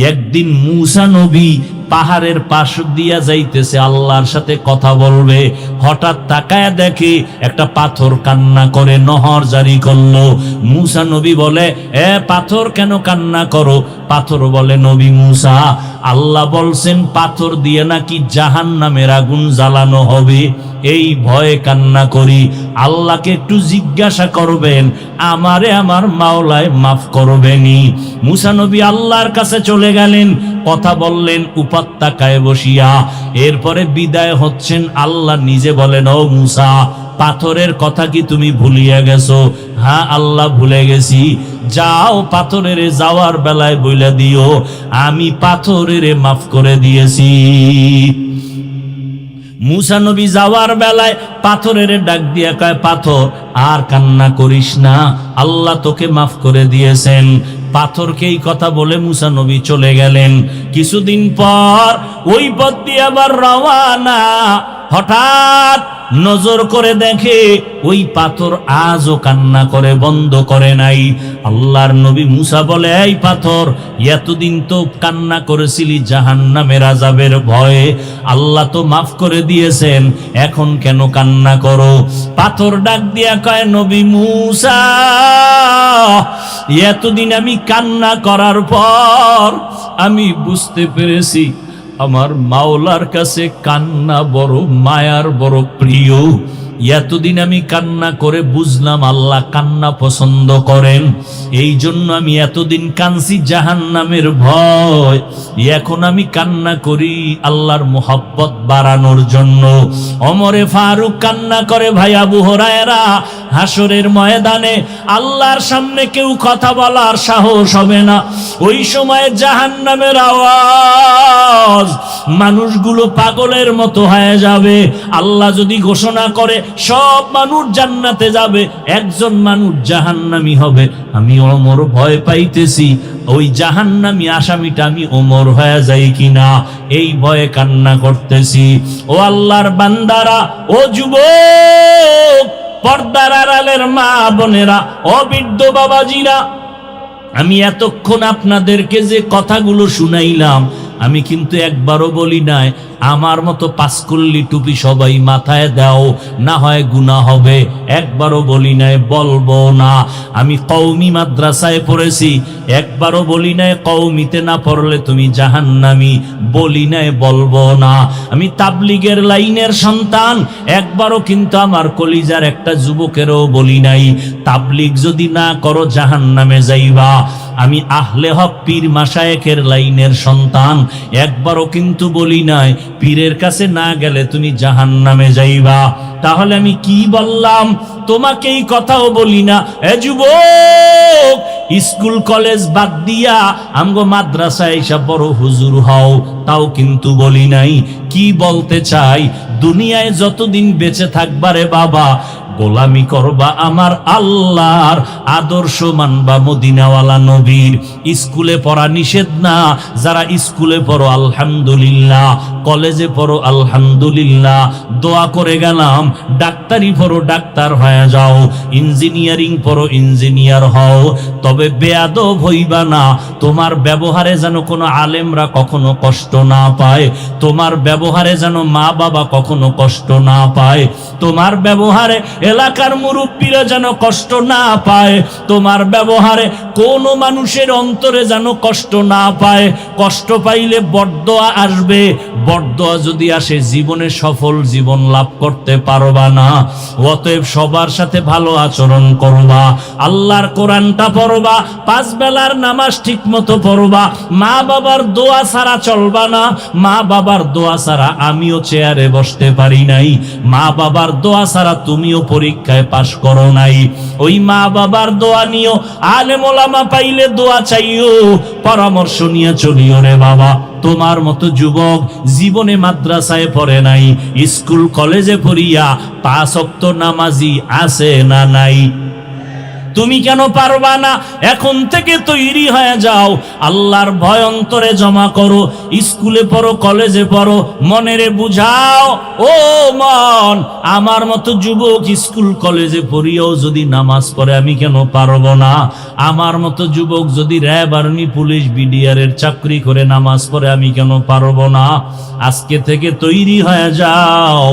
একদিন মূসা নবী পাহাড়ের পাশ দিয়া যাইতেছে, আল্লাহর সাথে কথা বলবে। হঠাৎ তাকায় দেখে একটা পাথর কান্না করে, নহর জারি করলো। মূসা নবী বলে, এ পাথর কেন কান্না করো? পাথর বলে, নবী মূসা, আল্লাহ বলছেন পাথর দিয়ে নাকি জাহান্নামের আগুন জ্বালানো হবে, এই ভয়ে কান্না করি। আল্লাহকে একটু জিজ্ঞাসা করবেন, আমারে আমার মাওলায় মাফ করবেনি। মূসা নবী আল্লাহর কাছে চলে গেলেন, কথা বললেন উপত্যকায় বসিয়া। এরপরে বিদায় হচ্ছেন, আল্লাহ নিজে বলেন, ও মূসা, পাথরের কথা কি তুমি ভুলিয়া গেছো? হ্যাঁ আল্লাহ, ভুলে গেছি। যাও, পাথরের যাওয়ার বেলায় বইলা দিও আমি পাথরের মাফ করে দিয়েছি। মূসা নবী যাওয়ার বেলায় পাথরের ডাক দিয়া কয়, পাথর আর কান্না করিস না, আল্লাহ তোকে মাফ করে দিয়েছেন। পাথরকে এই কথা বলে মূসা নবী চলে গেলেন। কিছুদিন পর ওই পথ দিয়ে আবার রওয়ানা। হঠাৎ নজর করে দেখে ওই পাথর আজও কান্না করে, বন্ধ করে নাই। আল্লাহর নবী মূসা বলে, এই পাথর, এতদিন তো কান্না করেছিলি জাহান্নামের আযাবের ভয়ে, আল্লাহ তো মাফ করে দিয়েছেন, এখন কেন কান্না করো? পাথর ডাক দিয়া কয়, নবী মূসা, এতদিন আমি কান্না করার পর আমি বুঝতে পেরেছি আমার মাওলার কাছে কান্না বড় মায়ার, বড় প্রিয়। এতদিন আমি কান্না করে বুঝলাম আল্লাহ কান্না পছন্দ করেন, এই জন্য আমি এতদিন কাঁদছি জাহান্নামের ভয়। এখন আমি কান্না করি আল্লাহর মোহাব্বত বাড়ানোর জন্য। ওমরে ফারুক কান্না করে, ভাই আবু হুরায়রা, হাসরের ময়দানে আল্লাহর সামনে কেউ কথা বলার সাহস হবে না। ওই সময় জাহান্নামের আওয়াজ, মানুষগুলো পাগলের মতো হয়ে যাবে। আল্লাহ যদি ঘোষণা করে সব মানুষ জান্নাতে যাবে, একজন মানুষ জাহান্নামী হবে, আমি ওমর ভয় পাইতেছি ওই জাহান্নামী আসামিটা আমি ওমর হয়ে যাই কিনা, এই ভয়ে কান্না করতেছি। ও আল্লাহর বান্দারা, ও যুবক, পর্দার আড়ালের মা বোনেরা, ও বৃদ্ধ বাবাজিরা, আমি এতক্ষণ আপনাদেরকে যে কথাগুলো শুনাইলাম, আমি কিন্তু একবারও বলি নাই আমার মতো পাঁচকল্লি টুপি সবাই মাথায় দাও, না হয় গুনাহ হবে। একবারও বলি নাই, বলবো না। আমি কওমি মাদ্রাসায় পড়েছি, একবারও বলি নাই কওমিতে না পড়লে তুমি জাহান্নামী, বলি নাই, বলবো না। আমি তাবলিগের লাইনের সন্তান, একবারও কিন্তু আমার কলিজার একটা যুবকেরও বলি নাই তাবলিগ যদি না করো জাহান্নামে যাইবা। আমি আহলে হক পীর মাশায়েখের লাইনের সন্তান, একবারও কিন্তু বলি নাই পীরের কাছে না গেলে তুমি জাহান্নামে যাইবা। তাহলে আমি কি বললাম? তোমাকে এই কথাও বলি না, এ যুবক, স্কুল কলেজ বাদ দিয়া আমগো মাদ্রাসায় এসে বড় হুজুর হও, তাও কিন্তু বলি নাই। কি বলতে চাই? দুনিয়ায় যতদিন বেঁচে থাকবারে বাবা, গোলামি করবা আমার আল্লাহর, আদর্শ মানবা মদিনাওয়ালা নবীর। স্কুলে পড়া নিষেধ না, যারা স্কুলে পড়ো আলহামদুলিল্লাহ, কলেজে পড়ো আলহামদুলিল্লাহ, দোয়া করে গেলাম ডাক্তারি পড়ো, ডাক্তার হয়ে যাও, ইঞ্জিনিয়ারিং পড়ো, ইঞ্জিনিয়ার হও, তবে বেয়াদব হইবা না। তোমার ব্যবহারে যেন কোনো আলেমরা কখনো কষ্ট না পায়, তোমার ব্যবহারে যেন মা বাবা কখনো কষ্ট না পায়, তোমার ব্যবহারে এলাকার মুরব্বীরা যেন কষ্ট না পায়, তোমার ব্যবহারে কোনো মানুষের অন্তরে যেন কষ্ট না পায়। কষ্ট পাইলে বরদোয়া আসবে, বরদোয়া যদি আসে জীবনে সফল জীবন লাভ করতে পারবা না। অতএব সবার সাথে ভালো আচরণ করবা, আল্লাহর কোরআনটা পড়বা, পাঁচ বেলার নামাজ ঠিক মতো পড়বা, মা বাবার দোয়া ছাড়া চলবা না। মা বাবার দোয়া ছাড়া আমিও চেয়ারে বসতে পারি নাই, মা বাবার দোয়া ছাড়া তুমিও পরীক্ষায় পাশ করো নাই। ওই মা বাবার দোয়া নিও, আলেম ওলামা পাইলে দোয়া চাইও, পরামর্শ নিয়ে চলিও রে বাবা। তোমার মতো যুবক জীবনে মাদ্রাসায় পড়ে নাই, স্কুল কলেজে পড়িয়া 5 ওয়াক্ত নামাজি আছে না নাই? তুমি কেন পারবা না? এখন থেকে তৈরি হয়ে যাও, আল্লাহর ভয় অন্তরে জমা করো, স্কুলে পড়ো, কলেজে পড়ো, মনেরে বুঝাও, ও মন, আমার মতো যুবক স্কুল কলেজে পড়িয়াও যদি নামাজ পড়ে আমি কেন পারবো না? আমার মতো যুবক যদি র্যাব, আর্মি, পুলিশ, বিডিআর এর চাকরি করে নামাজ পড়ে, আমি কেন পারবো না? আজকে থেকে তৈরি হয়ে যাও,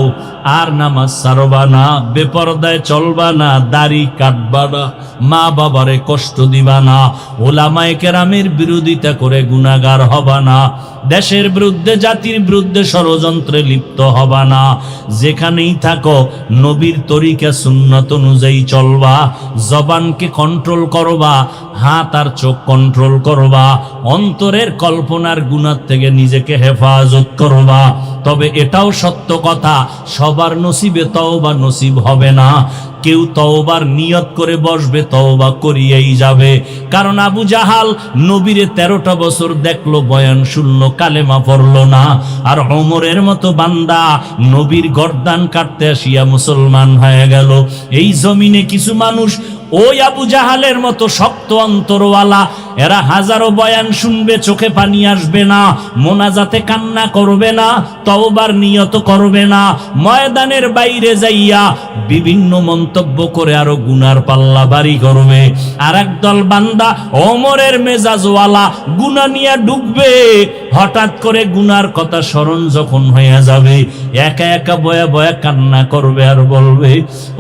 আর নামাজ ছাড়বা না, বেপরদায় চলবা না, দাড়ি কাটবা না, মা বাবারে কষ্ট দিবা না, ওলামায়ে কেরামের বিরোধিতা করে গুনাহগার হবা না, দেশের বিরুদ্ধে, জাতির বিরুদ্ধে ষড়যন্ত্রে লিপ্ত হবা না। যেখানেই থাকো নবীর তরিকা সুন্নাত অনুযায়ী চলবা, জবানকে কন্ট্রোল করবা, হাত আর চোখ কন্ট্রোল করবা, অন্তরের কল্পনার গুনাহ থেকে নিজেকে হেফাজত করবা। তবে এটাও সত্য কথা, সবার নসিবে তওবা নসিব হবে না। কেউ তওবার নিয়ত করে বসবে, তওবা করিয়েই যাবে। কারণ আবু জাহাল নবীরে 13টা বছর দেখলো, বয়ান শুনলো, কালেমা পড়লো না। আর ওমরের মতো বান্দা নবীর গর্দান কাটতে আসিয়া মুসলমান হয়ে গেল। এই জমিনে কিছু মানুষ ওই আবু জাহালের মতো শক্ত অন্তরওয়ালা, এরা হাজারো বয়ান শুনবে, চোখে পানি আসবে না, মোনাজাতে কান্না করবে না, তওবার নিয়ত করবে না, ময়দানের বাইরে যাইয়া বিভিন্ন মন্তব্য করে আরো গুনার পাল্লা বাড়ি করবে। আর একদল বান্দা ওমরের মেজাজওয়ালা, গুনাহ নিয়ে ডুববে, হঠাৎ করে গুনার কথা স্মরণ যখন হয়ে যাবে, একা একা বয়া বয়া কান্না করবে আর বলবে,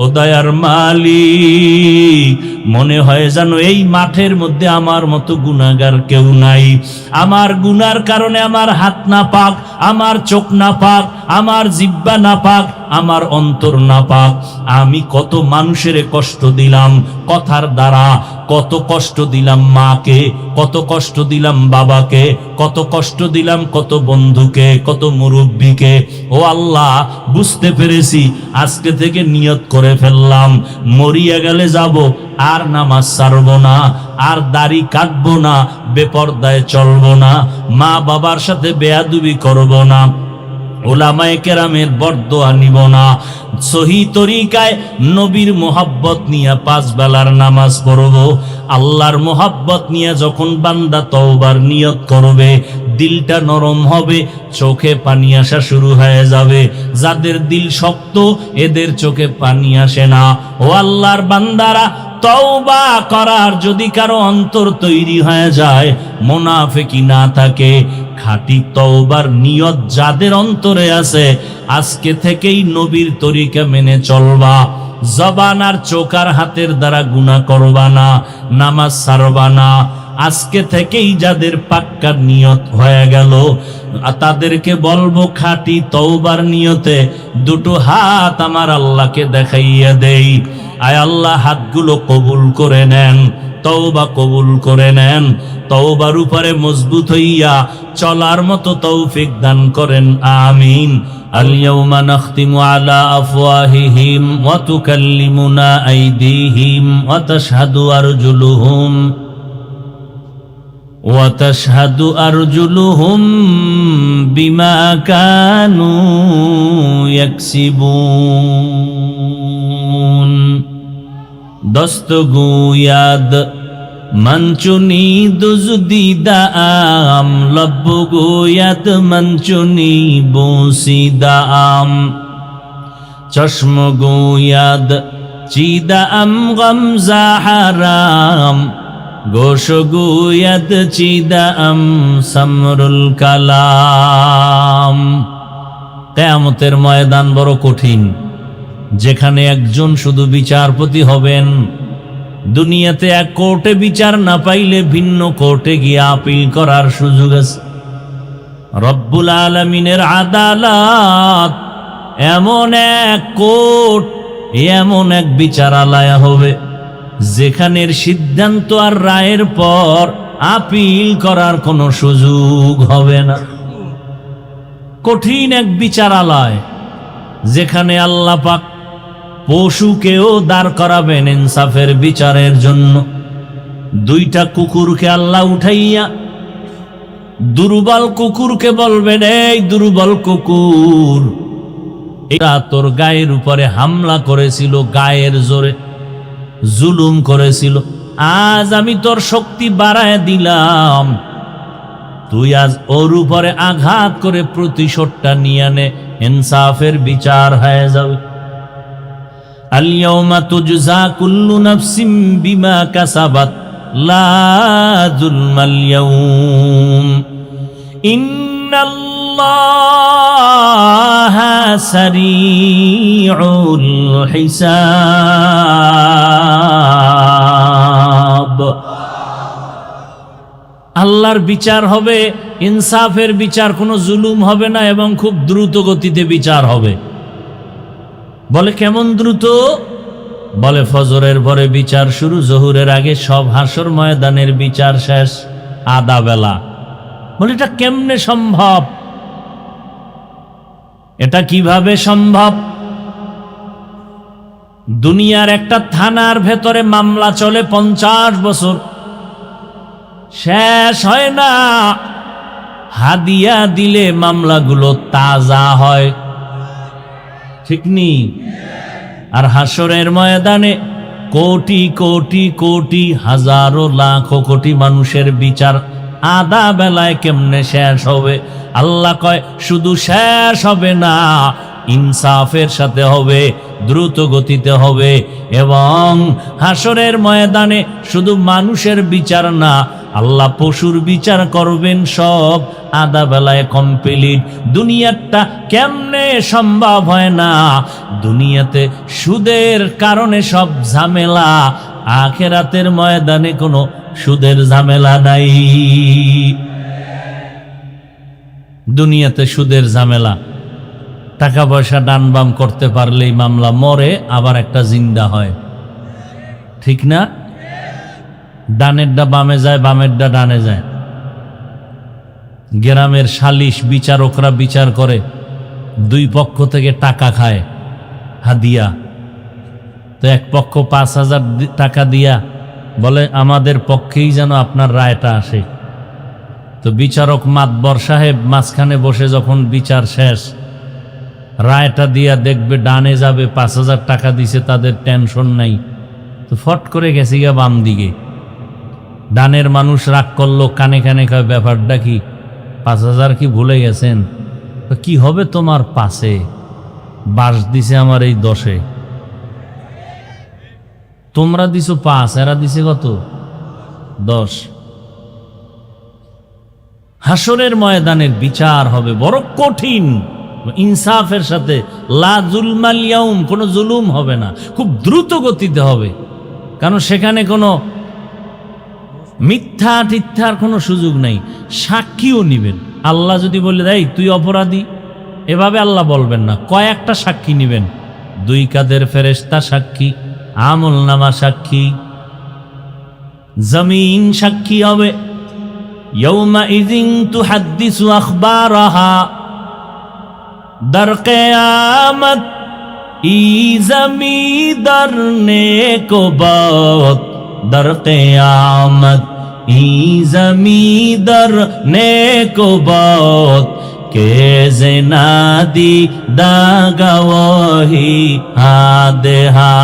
ও দয়ার মালিক, মনে হয় যেন এই মাঠের মধ্যে আমার মতো গুনাহগার কেউ নাই। আমার গুনার কারণে আমার হাত না পাক, আমার চোখ না পাক, আমার জিহ্বা না পাক, আমার অন্তর না পাক। আমি কত মানুষের কষ্ট দিলাম কথার দ্বারা, কত কষ্ট দিলাম মাকে, কত কষ্ট দিলাম বাবাকে, কত কষ্ট দিলাম কত বন্ধুকে, কত মুরব্বীকে। ও আল্লাহ, বুঝতে পেরেছি, আজকে থেকে নিয়ত করে ফেললাম, মরিয়া গেলে যাব, আর নামাজ ছাড়বো না, আর দাড়ি কাটবো না, বেপরদায় চলবো না, মা বাবার সাথে বেয়াদবি করবো না, ওলামায়ে কেরামের বরদোয়া নিব না, সহি তরিকায় নবীর মোহাব্বত নিয়ে 5 বেলার নামাজ পড়ব। আল্লাহর মোহাব্বত নিয়ে যখন বান্দা তওবার নিয়ত করবে, দিলটা নরম হবে, চোখে পানি আসা শুরু হয়ে যাবে। যাদের দিল শক্ত, এদের চোখে পানি আসে না। ও আল্লাহর বান্দারা, তওবা করার যদি কারো অন্তর তৈরি হয়ে যায়, মুনাফিকি না থাকে, খাঁটি তওবার নিয়ত যাদের অন্তরে আছে, আজকে থেকেই নবীর তরিকা মেনে চলবা, জবান আর চোখ আর হাতের দ্বারা গুনাহ করবা না, নামাজ ছাড়বা না। আজকে থেকেই যাদের পাক্কা নিয়ত হয়ে গেল, তাদেরকে বলবো, খাঁটি তওবার নিয়তে দুটো হাত আমার আল্লাহকে দেখাইয়া দেই। আয় আল্লাহ, হাতগুলো কবুল করে নেন, তওবা কবুল করে নেন, তওবার উপরে মজবুত হইয়া চলার মতো তৌফিক দান করেন, আমিন। আল-ইয়াওমা নাখতিমু আলা আফওয়াহিহিম ওয়া তুকাল্লিমুনা আইদিহিম ওয়া তাশহাদু আরজুলুহুম বিমা কানু ইয়াকসিবুন। দস্তগুয়াদ মঞ্চুনি দুজদিদাম, লব্বগুয়াদ মঞ্চুনি বসিদাম, চশমগুয়াদ চিদাম গমজা হারাম, গোশগুয়াদ চিদাম সমরুল কালাম। কিয়ামতের ময়দান বড় কঠিন, যেখানে একজন শুধু বিচারপতি হবেন। দুনিয়াতে এক কোর্টে বিচার না পাইলে ভিন্ন কোর্টে গিয়ে আপিল করার সুযোগ আছে। রব্বুল আলামিনের আদালত এমন এক কোর্ট, এমন এক বিচারালয় হবে, যেখানের সিদ্ধান্ত আর রায়ের পর আপিল করার কোনো সুযোগ হবে না। কঠিন এক বিচারালয়, যেখানে আল্লাহ পাক পশুকেও দাঁড় করাবেন ইনসাফের বিচারের জন্য। 2টা কুকুরকে আল্লাহ উঠাইয়া দুর্বল কুকুরকে বলবেন, এই দুর্বল কুকুর, এটা তোর গায়ের উপরে হামলা করেছিল, গায়ের জোরে জুলুম করেছিল, আজ আমি তোর শক্তি বাড়ায় দিলাম, তুই আজ ওর উপরে আঘাত করে প্রতিশোধটা নিয়ে নে, ইনসাফের বিচার হয়ে যাবে। আল ইয়াওমা তুজজা কুল্লু নাফসিম বিমা কাসাবাত লা যুলমাল ইয়াউম ইন্নাল্লাহা সারিউল হিসাব। আল্লাহর বিচার হবে ইনসাফের বিচার, কোনো জুলুম হবে না এবং খুব দ্রুত গতিতে বিচার হবে। বলে কেমন দ্রুত? বলে ফজরের পরে বিচার শুরু, জোহরের আগে সব হাসর ময়দানের বিচার শেষ আধা বেলা। বলে এটা কেমনে সম্ভব? এটা কিভাবে সম্ভব? দুনিয়ার একটা থানার ভেতরে মামলা চলে 50 বছর, শেষ হয় না। হাদিয়া দিলে মামলাগুলো তাজা হয়, ঠিক নি? আর হাসরের ময়দানে কোটি কোটি কোটি হাজারো লাখো কোটি মানুষের বিচার আধা বেলায় কেমনে শেষ হবে? আল্লাহ কয় শুধু শেষ হবে না, ইনসাফের সাথে হবে, দ্রুত গতিতে হবে। এবং হাসরের ময়দানে শুধু মানুষের বিচার না, আল্লাহ পশুর বিচার করবেন, সব আধা বেলায় কমপ্লিট। দুনিয়াটা কেমনে সম্ভব হয় না? দুনিয়াতে সুদের কারণে সব ঝামেলা, আখিরাতের ময়দানে কোনো সুদের ঝামেলা নাই। দুনিয়াতে সুদের ঝামেলা, টাকা পয়সা ডান বাম করতে পারলেই মামলা মরে, আবার একটা জিন্দা হয়, ঠিক না? ডানেরটা বামে যায়, বামেরটা ডানে যায়। গ্রামের সালিশ বিচারকরা বিচার করে, দুই পক্ষ থেকে টাকা খায় হাদিয়া। তো এক পক্ষ 5,000 টাকা দিয়া বলে আমাদের পক্ষেই যেন আপনার রায়টা আসে। তো বিচারক মাতবর সাহেব মাঝখানে বসে যখন বিচার শেষ, রায়টা দিয়া দেখবে ডানে যাবে, 5,000 টাকা দিছে, তাদের টেনশন নাই। তো ফট করে গেছে গিয়া বাম দিকে। ডানের মানুষ রাগ করলো, কানে কানে কয় ব্যাপারটা কি, 5,000 কি ভুলে গেছেন? কি হবে তোমার পাশে, বাস দিছে আমার এই 10-এ, তোমরা দিছো 5, এরা দিছে কত? 10। হাসরের ময়দানের বিচার হবে বড় কঠিন, ইনসাফের সাথে। লা যুলমাল ইয়াউম, কোনো জুলুম হবে না, খুব দ্রুত গতিতে হবে। কারণ সেখানে কোনো মিথ্যা টিথ্যার কোনো সুযোগ নাই। সাক্ষীও নিবেন। আল্লাহ যদি বলে দেয় তুই অপরাধী, এভাবে আল্লাহ বলবেন না, কয়েকটা সাক্ষী নিবেন। 2 কাঁধের ফেরেশতা সাক্ষী, আমল নামা সাক্ষী, জমিন সাক্ষী হবে। ইয়াউমা ইযিন তুহাদ্দিসু আখবারাহা, দার কিয়ামত ই জমিদার নেকো বাত, در قیامت ای زمیدر نیکو بات کے زنادی دا گواہی ہادہا।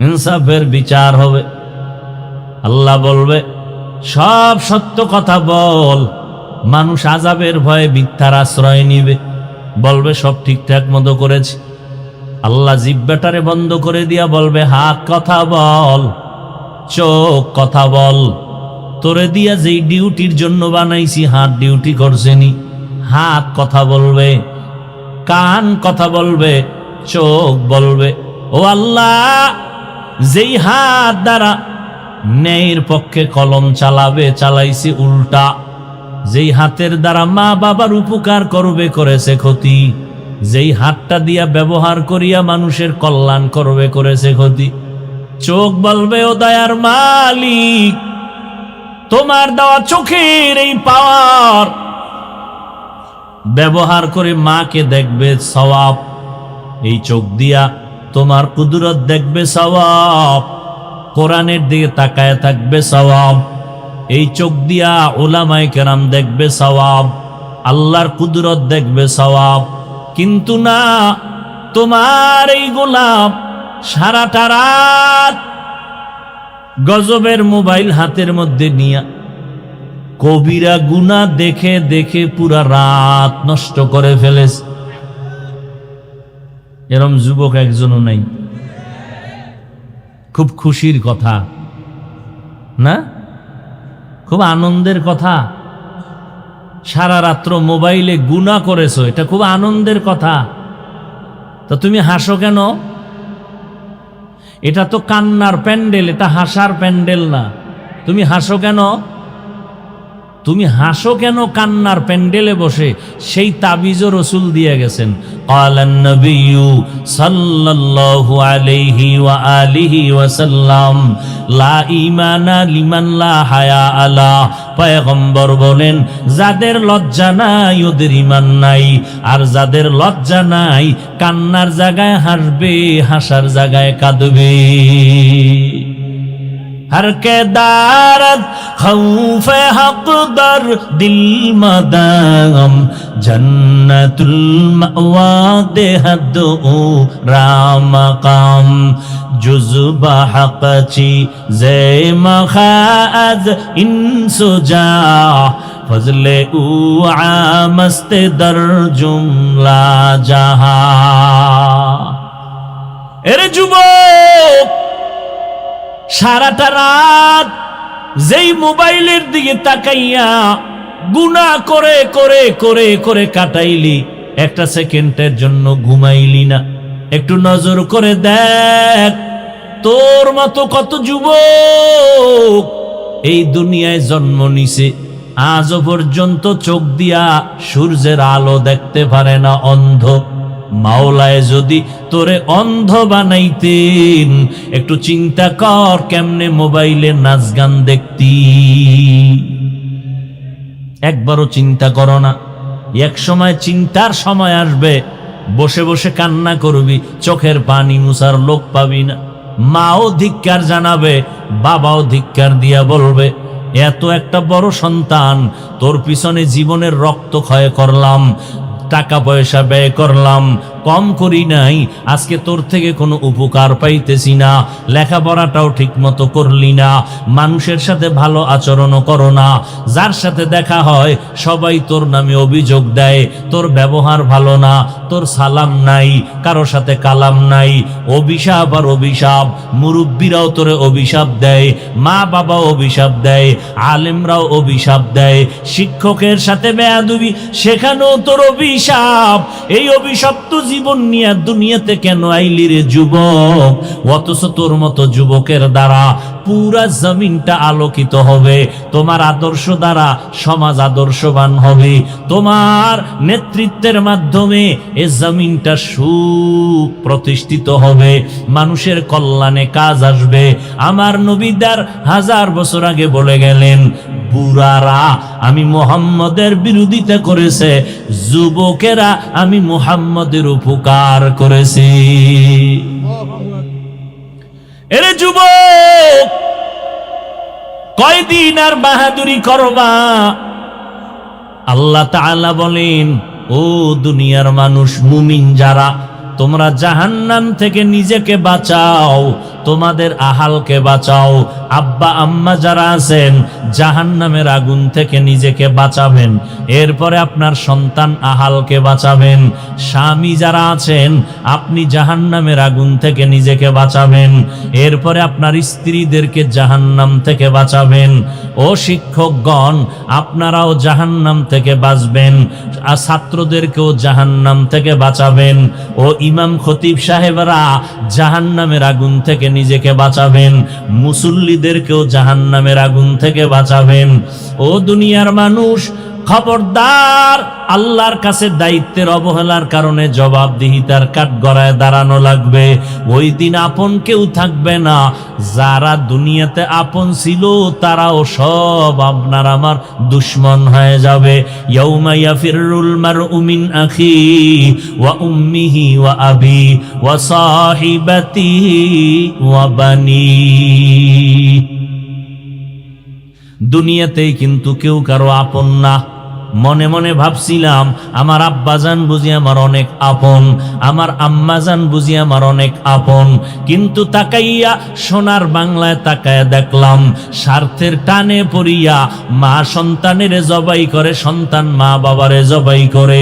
ইনসাফের বিচার হবে। আল্লাহ বলবে সব সত্য কথা বল। মানুষ আযাবের ভয়ে মিথ্যার আশ্রয় নিবে, বলবে সব ঠিকঠাক মতো করেছে। আল্লাহ জিহ্বাটারে বন্ধ করে দিয়া বলবে হাত কথা বল, চোখ কথা বল। তোরে দিয়া যেই ডিউটির জন্য বানাইছি হাত ডিউটি করছেনি, হাত কথা বলবে, কান কথা বলবে, চোখ বলবে। ও আল্লাহ, যেই হাত দ্বারা ন্যায়ের পক্ষে কলম চালাবে, চালাইছি উল্টা। যেই হাতের দ্বারা মা বাবার উপকার করবে, করেছে ক্ষতি। যেই হাতটা দিয়া ব্যবহার করিয়া মানুষের কল্যাণ করবে, করেছে ক্ষতি। চোখ বলবে ও দয়ার মালিক, তোমার দেওয়া চোখের এই পাওয়ার ব্যবহার করে মাকে দেখবে সওয়াব, এই চোখ দিয়া তোমার কুদরত দেখবে সওয়াব, কোরআনের দিকে তাকায় থাকবে সওয়াব। এই চোখ দিয়া উলামায়ে কেরাম দেখবে সওয়াব, আল্লাহর কুদরত দেখবে সওয়াব। কিন্তু না, তোমার এই গোলাম সারাটা রাত গজবের মোবাইল হাতের মধ্যে নিয়া কবিরা গুনাহ দেখে দেখে পুরা রাত নষ্ট করে ফেলেছে। এরম যুবক একজনও নাই। খুব খুশির কথা না, খুব আনন্দের কথা। সারা রাত্র মোবাইলে গুনাহ করেছো, এটা খুব আনন্দের কথা। তো তুমি হাসো কেন? এটা তো কান্নার প্যান্ডেল, এটা হাসার প্যান্ডেল না। তুমি হাসো কেন? তুমি হাসো কেন কান্নার প্যান্ডেলে বসে? সেই তাবিজও রাসূল দিয়ে গেছেন। ক্বালান নবিয়্যু সাল্লাল্লাহু আলাইহি ওয়া আলিহি ওয়াসাল্লাম লা ঈমানা লিমান লা হায়া আলা। পয়গম্বর বলেন, যাদের লজ্জা নাই ওদের ঈমান নাই, আর যাদের লজ্জা নাই কান্নার জায়গায় হাসবে, হাসার জায়গায় কাঁদবে। हर के दारत खौफ हक दर दिल मदाम जन्नतुल मअवा देहद रामकाम जुज़बा हक़ची ज़े मखाज़ इंसुजा फजले उ आमस्त दर जुमला जहा। एरे जुबोक, সারাটা রাত যেই মোবাইলের দিকে তাকাইয়া গুনাহ করে করে করে করে কাটাইলি, একটা সেকেন্ডের জন্য ঘুমাইলি না। একটু নজর করে দেখ, তোর মতো কত যুবক এই দুনিয়ায় জন্ম নিছে, আজও পর্যন্ত চোখ দিয়া সূর্যের আলো দেখতে পারে না, অন্ধ। মাওলায় যদি তোরে অন্ধ বানাইতেন, একটু চিন্তা কর কেমনে মোবাইলে নাচ গান দেখতি। একবারও চিন্তা করো না? এক সময় চিন্তার সময় আসবে, বসে বসে কান্না করবি, চোখের পানি মুছার লোক পাবি না। মাও ধিক্কার জানাবে, বাবাও ধিক্কার দিয়া বলবে, এত একটা বড় সন্তান, তোর পিছনে জীবনের রক্ত ক্ষয় করলাম, টাকা পয়সা ব্যয় করলাম, কম করি নাই, আজকে তোর থেকে কোনো উপকার পাইতেছি না। লেখাপড়াটাও ঠিক মতো করলি না, মানুষের সাথে ভালো আচরণও করো না, যার সাথে দেখা হয় সবাই তোর নামে অভিযোগ দেয়, তোর ব্যবহার ভালো না, তোর সালাম নাই, কারো সাথে কালাম নাই। অভিশাপ আর অভিশাপ, মুরব্বীরাও তোরে অভিশাপ দেয়, মা বাবা অভিশাপ দেয়, আলেমরাও অভিশাপ দেয়, শিক্ষকের সাথে বেয়াদবি, সেখানেও তোর অভিশাপ। এই অভিশপ্ত জীবন নিয়ে দুনিয়াতে কেন আইলি রে যুবক? অথচ তোর মতো যুবকের দ্বারা পুরা জমিনটা আলোকিত হবে, তোমার আদর্শ দ্বারা সমাজ আদর্শবান হবে, তোমার নেতৃত্বের মাধ্যমে এ জমিনটা সুপ্রতিষ্ঠিত হবে, মানুষের কল্যাণে কাজ আসবে। আমার নবীদার 1000 বছর আগে বলে গেলেন, বুড়ারা আমি মুহাম্মদের বিরোধিতা করেছে, যুবকেরা আমি মুহাম্মদের উপকার করেছি। এরে যুবক, কয়দিন আর বাহাদুরি করবা? আল্লাহ তাআলা বলেন, ও দুনিয়ার মানুষ, মুমিন যারা, তোমরা জাহান্নাম থেকে নিজেকে বাঁচাও, তোমাদের আহালকে বাঁচাও। আব্বা আম্মা যারা আছেন, জাহান্নামের আগুন থেকে নিজেকে বাঁচাবেন, এরপরে আপনার সন্তান আহালকে বাঁচাবেন। স্বামী যারা আছেন, আপনি জাহান্নামের আগুন থেকে নিজেকে বাঁচাবেন, এরপরে আপনার স্ত্রীদেরকে জাহান্নাম থেকে বাঁচাবেন। ও শিক্ষকগণ, আপনারাও জাহান্নাম থেকে বাঁচবেন, আর ছাত্রদেরকেও জাহান্নাম থেকে বাঁচাবেন। ও ইমাম খতিব সাহেবরা জাহান্নামের আগুন থেকে নিজেকে বাঁচাবেন, মুসল্লিদেরকেও জাহান্নামের আগুন থেকে বাঁচাবেন। ও দুনিয়ার মানুষ, খবরদার, আল্লাহর কাছে দায়িত্বের অবহেলার কারণে জবাবদিহিতার কাঠগড়ায় দাঁড়ানো লাগবে। ওই দিন আপন কেউ থাকবে না, যারা দুনিয়াতে আপন ছিল তারাও সব আপনার আমার দুশ্মন হয়ে যাবে। ইয়াউমা ইয়াফিরুল মারউ মিন আখিহি ওয়া উম্মিহি ওয়া আবি ওয়া সাহিবাতিহি ওয়া বানিহি। দুনিয়াতেই কিন্তু কেউ কারো আপন না। মনে মনে ভাবছিলাম আমার আব্বাজান বুঝি আমার অনেক আপন, আমার আম্মাজান বুঝি আমার অনেক আপন, কিন্তু তাকাইয়া সোনার বাংলায় তাকায়া দেখলাম স্বার্থের টানে পড়িয়া মা সন্তানের জবাই করে, সন্তান মা বাবারে জবাই করে।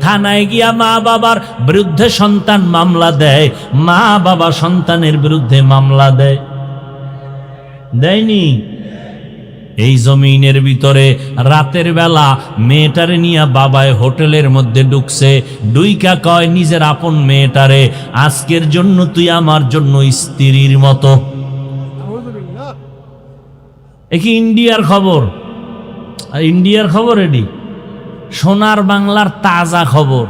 থানায় গিয়া মা বাবার বিরুদ্ধে সন্তান মামলা দেয়, মা বাবা সন্তানের বিরুদ্ধে মামলা দেয়। দেয়নি? এই জমিনের ভিতরে রাতের বেলা মেয়েটারে নিয়ে বাবায় হোটেলের মধ্যে ঢুকছে, ডুইকা কয় নিজের আপন মেয়েটারে, আজকের জন্য তুই আমার জন্য স্ত্রীর মতো। কি ইন্ডিয়ার খবর? ইন্ডিয়ার খবর এডি, সোনার বাংলার তাজা খবর।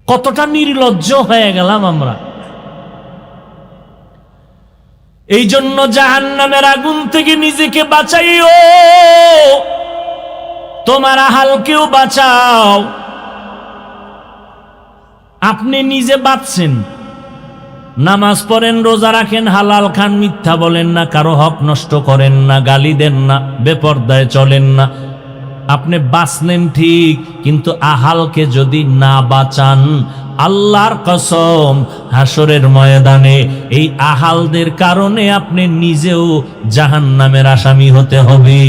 কতটা নির্লজ্জ হয়ে গেলাম আমরা। এই জন্য জাহান্নামের আগুন থেকে নিজেকে বাঁচাইও, তোমার আহালকেও বাঁচাও। আপনি নিজে বাঁচছেন, নামাজ পড়েন, রোজা রাখেন, হালাল খান, মিথ্যা বলেন না, কারো হক নষ্ট করেন না, গালি দেন না, বেপরদায় চলেন না। আপনি বাঁচলেন ঠিক, কিন্তু আহালকে যদি না বাঁচান, আল্লাহর কসম হাসরের ময়দানে এই আহালদের কারণে আপনি নিজেও জাহান্নামের আসামি হতে হবে।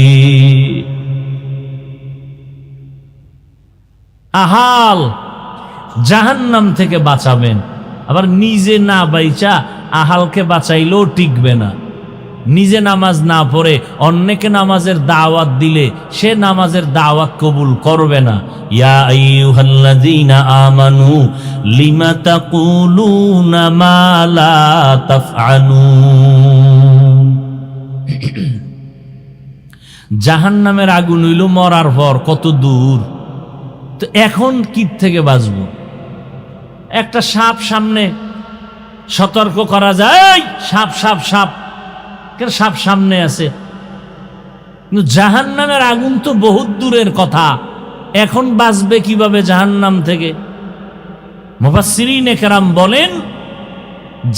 আহাল জাহান্নাম থেকে বাঁচাবেন, আবার নিজে না বাইচা আহালকে বাঁচাইলেও টিকবে না। নিজে নামাজ না পড়ে অন্যকে নামাজের দাওয়াত দিলে সে নামাজের দাওয়াত কবুল করবে না। ইয়া আইয়ুহাল্লাযীনা আমানু লিমা তাকুলুনা মা লা তাফআলুন। জাহান্নামের আগুন হইল মরার পর কত দূর, তো এখন কি থেকে বাঁচব? একটা সাপ সামনে, সতর্ক করা যায়, সাপ সাপ সাপ, সাপ সামনে আছে, কিন্তু জাহান্নামের আগুন তো বহুত দূরের কথা। এখন বাঁচবে কিভাবে জাহান্নাম থেকে? মুফাসসিরিনে কেরাম বলেন,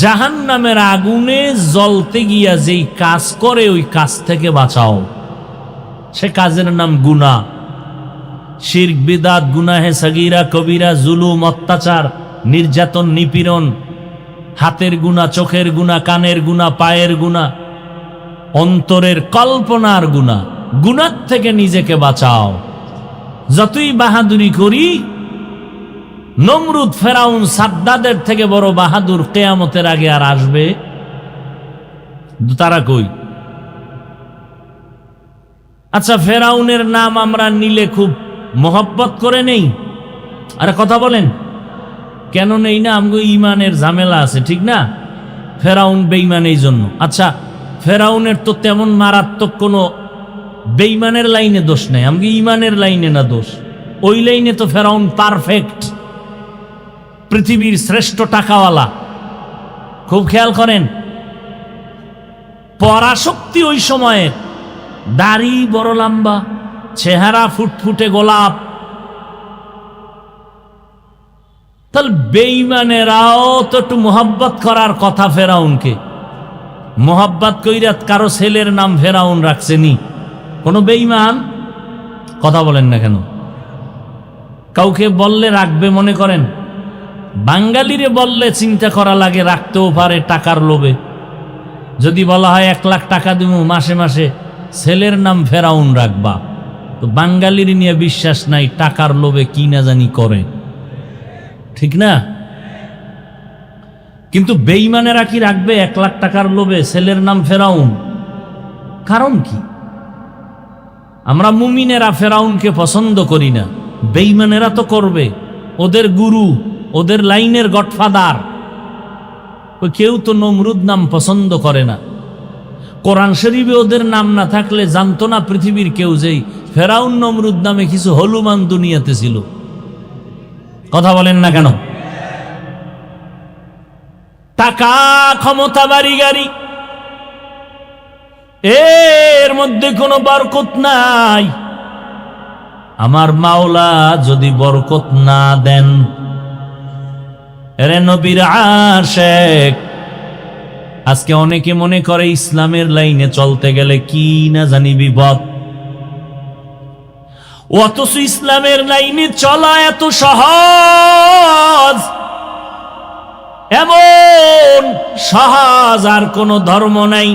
জাহান্নামের আগুনে জ্বলতে গিয়া যেই কাজ করে ওই কাজ থেকে বাঁচাও। সে কাজের নাম গুনাহ, শিরক, বিদআত, গুনাহে সাগীরা, কবিরা, জুলুম, অত্যাচার, নির্যাতন, নিপীড়ন, হাতের গুনাহ, চোখের গুনাহ, কানের গুনাহ, পায়ের গুনাহ, অন্তরের কল্পনার গুনাহ। গুনাহ থেকে নিজেকে বাঁচাও। যতই বাহাদুরি করি, নমরুদ, ফেরাউন, সাদ্দাদের থেকে বড় বাহাদুর কিয়ামতের আগে আর আসবে? তারা কই? আচ্ছা, ফেরাউনের নাম আমরা নিলে খুব মোহব্বত করে নেই, আরে কথা বলেন, কেন নেই না? আমগো ইমানের ঝামেলা আছে, ঠিক না? ফেরাউন বেঈমান এই জন্য। আচ্ছা, ফেরাউনের তো তেমন মারাত্মক কোনো বেঈমানের লাইনে দোষ নেই, আমগো ইমানের লাইনে না দোষ। ওই লাইনে তো ফেরাউন পারফেক্ট, পৃথিবীর শ্রেষ্ঠ টাকাওয়ালা। খুব খেয়াল করেন, পরাশক্তি ওই সময়ের, দাড়ি বড় লম্বা, চেহারা ফুটফুটে গোলাপ। তাহলে বেঈমানেরাও তো একটু মোহাব্বত করার কথা ফেরাউনকে। মোহাব্বত কইরা কারো ছেলের নাম ফেরাউন রাখছেনি কোনো বেঈমান? কথা বলেন না কেন? কাউকে বললে রাখবে মনে করেন? বাঙালিরে বললে চিন্তা করা লাগে, রাখতেও পারে টাকার লোভে। যদি বলা হয় 1 লাখ টাকা দিব মাসে মাসে, ছেলের নাম ফেরাউন রাখবা, তো বাঙালির নিয়ে বিশ্বাস নাই, টাকার লোভে কি না জানি করে, ঠিক না? কিন্তু বেঈমানেরা কি রাখবে 1 লাখ টাকার লোভে ছেলের নাম ফেরাউন? কারণ কি? আমরা মুমিনেরা ফেরাউনকে পছন্দ করি না, বেঈমানেরা তো করবে। ওদের গুরু, ওদের লাইনের গডফাদার, কেউ তো নমরুদ নাম পছন্দ করে না। কোরআন শরীফে ওদের নাম না থাকলে জানতো না পৃথিবীর কেউ যেই ফেরাউন নমরুদ নামে কিছু হলুমান দুনিয়াতে ছিল। কথা বলেন না কেন? টাকা, ক্ষমতা, বাড়ি গাড়ি, এর মধ্যে কোনো বরকত নাই। আমার মাওলা যদি বরকত না দেন, এরে নবীর আশেক, আজকে অনেকে মনে করে ইসলামের লাইনে চলতে গেলে কি না জানি বিপদ, অথচ ইসলামের লাইনে চলা এত সহজ। এমন সহজ আর কোন ধর্ম নাই।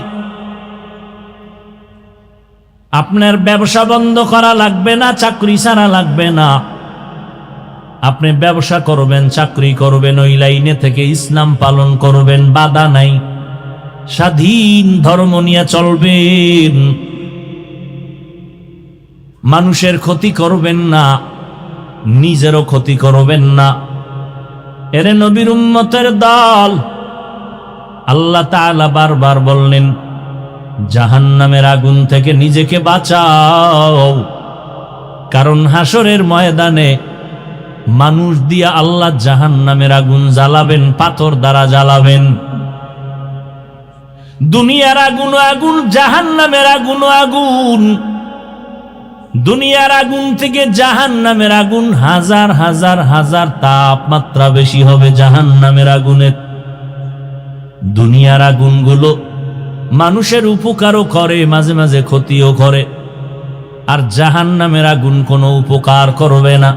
আপনার ব্যবসা বন্ধ করা লাগবে না, চাকরি ছাড়া লাগবে না। আপনি ব্যবসা করবেন, চাকরি করবেন, ওই লাইনে থেকে ইসলাম পালন করবেন, বাধা নাই। স্বাধীন ধর্ম নিয়ে চলবেন, মানুষের ক্ষতি করবেন না, নিজেরও ক্ষতি করবেন না। এরে নবীর উম্মতের দল, আল্লাহ তাআলা বারবার বললেন জাহান্নামের আগুন থেকে নিজেকে বাঁচাও, কারণ হাসরের ময়দানে মানুষ দিয়া আল্লাহ জাহান্নামের আগুন জ্বালাবেন, পাথর দ্বারা জ্বালাবেন। দুনিয়ার আগুন আগুন, জাহান্নামের আগুন আগুন। দুনিয়ার আগুন থেকে জাহান্নামের আগুন হাজার হাজার হাজার তাপমাত্রা বেশি হবে জাহান্নামের আগুনের। দুনিয়ার আগুনগুলো মানুষের উপকারও করে, মাঝে মাঝে ক্ষতিও করে। আর জাহান্নামের আগুন কোনো উপকার করবে না।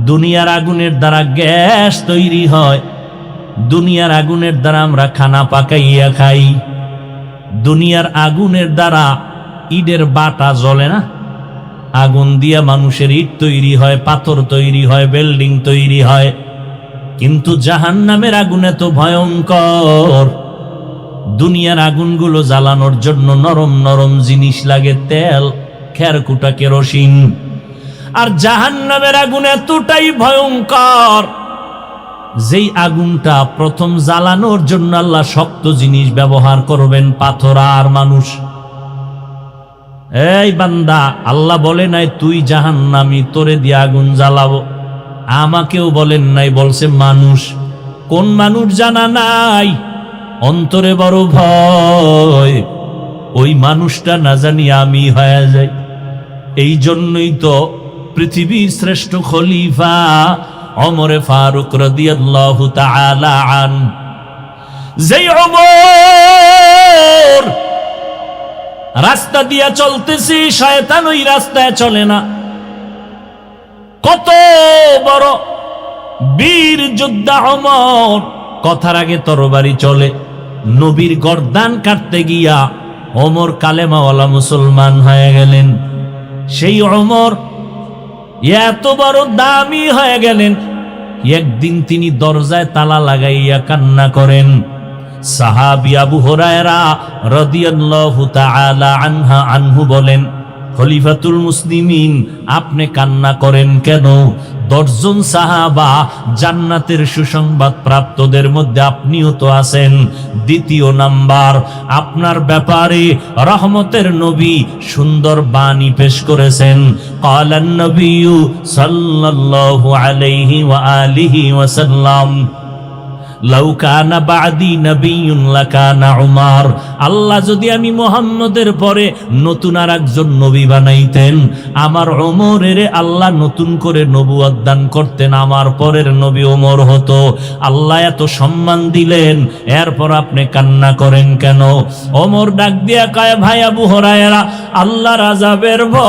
দুনিয়ার আগুনের দ্বারা গ্যাস তৈরি হয়, দুনিয়ার আগুনের দ্বারা আমরা খানা পাকাইয়া খাই, দুনিয়ার আগুনের দ্বারা ইটের বাটা জ্বলে না, আগুন দিয়া মানুষের ইট তৈরি হয়, পাথর তৈরি হয়, বিল্ডিং তৈরি হয়। কিন্তু জাহান্নামের আগুন এত ভয়ঙ্কর, দুনিয়ার আগুনগুলো জ্বালানোর জন্য নরম নরম জিনিস লাগে, তেল, খেরকুটা, কেরোসিন। আর জাহান্নামের আগুন এতটাই ভয়ঙ্কর, যেই আগুনটা প্রথম জ্বালানোর জন্য আল্লাহ শক্ত জিনিস ব্যবহার করবেন, পাথর আর মানুষ। এই বান্দা, আল্লাহ বলে নাই তুই জাহান্নামী, তোরে দিয়ে আগুন জ্বালাবো। আমাকেও বলেন নাই, বলছে মানুষ। কোন মানুষ জানা নাই, অন্তরে বড় ভয়, ওই মানুষটা না জানি আমি হয়ে যাই। এই জন্যই তো পৃথিবীর শ্রেষ্ঠ খলিফা ওমরে ফারুক রাদিয়াল্লাহু তাআলা আন, যেই ওমর রাস্তা দিয়া চলতেছি, শয়তান ওই রাস্তায় চলে না। কত বড় বীর যোদ্ধা ওমর, কথার আগে তরবারি চলে। নবীর গর্দান কাটতে গিয়া ওমর কালেমাওয়ালা মুসলমান হয়ে গেলেন। সেই ওমর এত বড় দামি হয়ে গেলেন, একদিন তিনি দরজায় তালা লাগাইয়া কান্না করেন। সাহাবী আবু হুরায়রা রাদিয়াল্লাহু তাআলা আনহু বলেন, খলিফাতুল মুসলিমিন, আপনি কান্না করেন কেন? 10 জন সাহাবা জান্নাতের সুসংবাদ প্রাপ্তদের মধ্যে আপনিও তো আছেন। দ্বিতীয় নাম্বার, আপনার ব্যাপারে রহমতের নবী সুন্দর বাণী পেশ করেছেন। ক্বালান নবিয়্যু সাল্লাল্লাহু আলাইহি ওয়া আলিহি ওয়াসাল্লাম, লাউ কানা বাদি নবিয়্যুন লাকানা উমর, আল্লাহ যদি আমি মুহাম্মদের পরে নতুন আর একজন নবী বানাইতেন, আমার ওমরের আল্লাহ নতুন করে নবুয়ত দান করতেন, আমার পরের নবী ওমর হতো। আল্লাহ এত সম্মান দিলেন, এরপর আপনি কান্না করেন কেন? ওমর ডাক দিয়া কয়, ভাই আবু হুরায়রা, আল্লাহর আযাবের ভয়,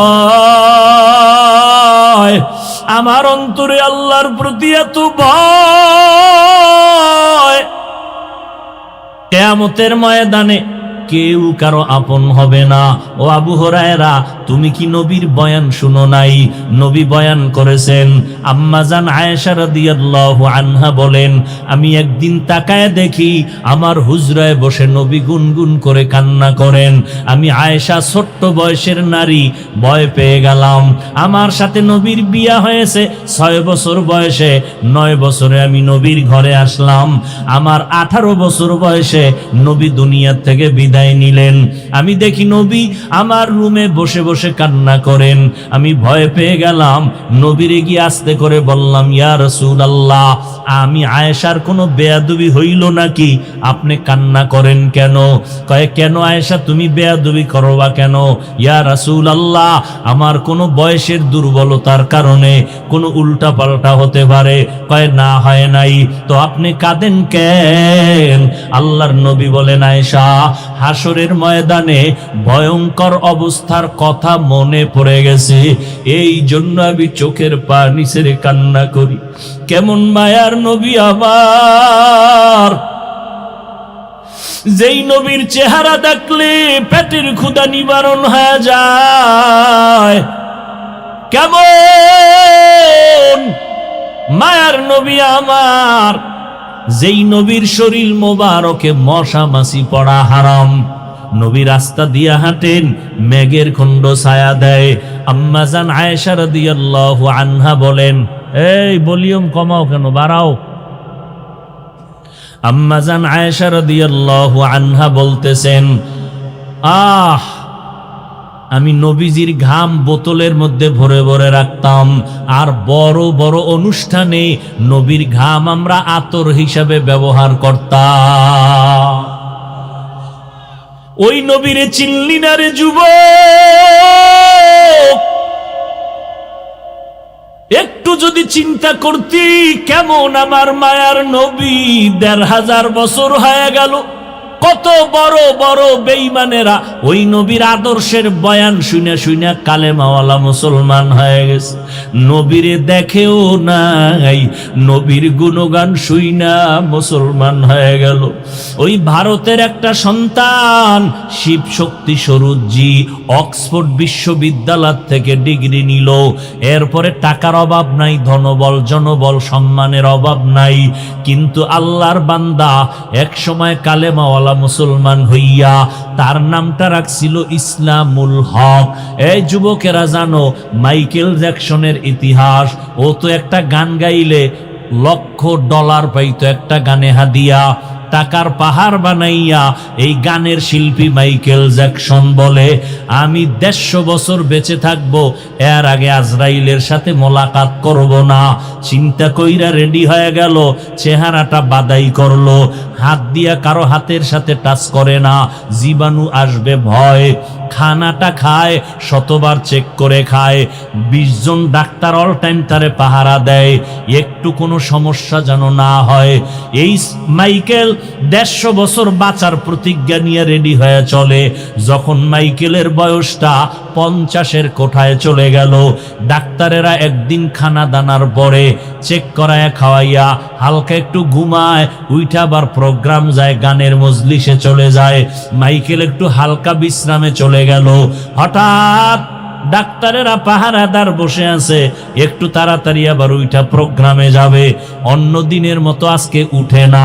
আমার অন্তরে আল্লাহর প্রতি এত ভয়, কিয়ামতের ময়দানে কেউ কারো আপন হবে না। ও আবু হুরায়রা, তুমি কি নবীর বয়ান শুনো নাই? নবী বয়ান করেছেন। আম্মা জান আয়েশা রাদিয়াল্লাহু আনহা বলেন, আমি একদিন তাকায় দেখি আমার হুজরায় বসে নবী গুনগুন করে কান্না করেন। আমি আয়েশা, ছোট্ট বয়সের নারী, ভয় পেয়ে গেলাম। আমার সাথে নবীর বিয়া হয়েছে 6 বছর বয়সে, 9 বছরে আমি নবীর ঘরে আসলাম। আমার 18 বছর বয়সে নবী দুনিয়া থেকে বিদায় নিলেন। আমি দেখি নবী আমার রুমে বসে বসে কান্না করেন। আমি ভয় পেয়ে গেলাম। নবীরে গিয়ে আস্তে করে বললাম, ইয়া রাসূলুল্লাহ, আমি আয়েশার কোনো বেয়াদবি হইল নাকি? আপনি কান্না করেন কেন? কয়, কেন আয়েশা, তুমি বেয়াদবি করবা কেন? ইয়া রাসূলুল্লাহ, আমার কোনো বয়সের দুর্বলতার কারণে কোনো উল্টা পাল্টা হতে পারে। কয়, না, হয় নাই। তো আপনি কাঁদেন কেন? আল্লাহর নবী বলেন, আয়েশা, হাসরের ময়দানে ভয়ঙ্কর অবস্থার কথা মনে পড়ে গেছে, এই জন্য আমি চোখের পানি ছেড়ে কান্না করি। কেমন মায়ার নবী আমার, যেই নবীর চেহারা দেখলে পেটের ক্ষুধা নিবারণ হয়ে যায়। কেমন মায়ার নবী আমার, যেই নবীর শরীর মোবারকে মশা মাছি পড়া হারাম, নবী রাস্তা দিয়া হাঁটেন, মেঘের খণ্ড ছায়া দেয়। আম্মা জান আয়েশা রাদিয়াল্লাহু আনহা বলেন, এই ভলিউম কমাও কেন, বাড়াও। আম্মা জান আয়েশা রাদিয়াল্লাহু আনহা বলতেছেন, আমি নবীজির ঘাম বোতলের মধ্যে ভরে ভরে রাখতাম, আর বড় বড় অনুষ্ঠানে নবীর ঘাম আমরা আতর হিসাবে ব্যবহার করতাম। ওই নবীরে চিনলি না রে যুবক? একটু যদি চিন্তা করতি, কেমন আমার মায়ার নবী ১৫০০ বছর হয়ে গেল, কত বড় বড় বেঈমানেরা ওই নবীর আদর্শের বয়ান শুনে শুনে কালেমাওয়ালা মুসলমান হয়ে গেছে। নবীরে দেখেও নাই, নবীর গুণগান শুইনা মুসলমান হয়ে গেল। ওই ভারতের একটা সন্তান শিব শক্তি স্বরূপজি অক্সফোর্ড বিশ্ববিদ্যালয় থেকে ডিগ্রি নিল, এরপরে টাকার অভাব নাই, ধনবল জনবল সম্মানের অভাব নাই, কিন্তু আল্লাহর বান্দা এক সময় কালেমাওয়ালা মুসলমান হইয়া তার নামটা রাখছিল ইসলামুল হক। এই যুবকেরা জানো মাইকেল জ্যাকসনের ইতিহাস? ও তো একটা গান গাইলে $1,00,000 পাইতো একটা গানে হাদিয়া। টাকার পাহাড় বানাইয়া এই গানের শিল্পী মাইকেল জ্যাকসন বলে, আমি 150 বছর বেঁচে থাকবো, এর আগে আজরাইলের সাথে মোলাকাত করব না। চিন্তা কইরা রেডি হয়ে গেল, চেহারাটা বাদাই করলো, হাত দিয়া কারো হাতের সাথে টাচ করে না, জীবাণু আসবে ভয়। খানাটা খায়, শতবার চেক করে খায়, 20 জন ডাক্তার অল টাইম তারে পাহারা দেয়, একটু কোনো সমস্যা যেন না হয়। এই মাইকেল 150 বছর বাঁচার প্রতিজ্ঞা নিয়ে রেডি হয়ে চলে। যখন মাইকেলের বয়সটা 50-এর কোঠায় চলে গেল, ডাক্তারেরা একদিন খানা দানার পরে চেক করায় খাওয়াইয়া হালকা একটু ঘুমায়, উইঠা আবার প্রোগ্রাম যায়, গানের মজলিসে চলে যায়। মাইকেল একটু হালকা বিশ্রামে চলে গেল, হঠাৎ ডাক্তারেরা পাহারাদার বসে আছে, একটু তাড়াতাড়ি আবার উইঠা প্রোগ্রামে যাবে। অন্য দিনের মতো আজকে উঠে না,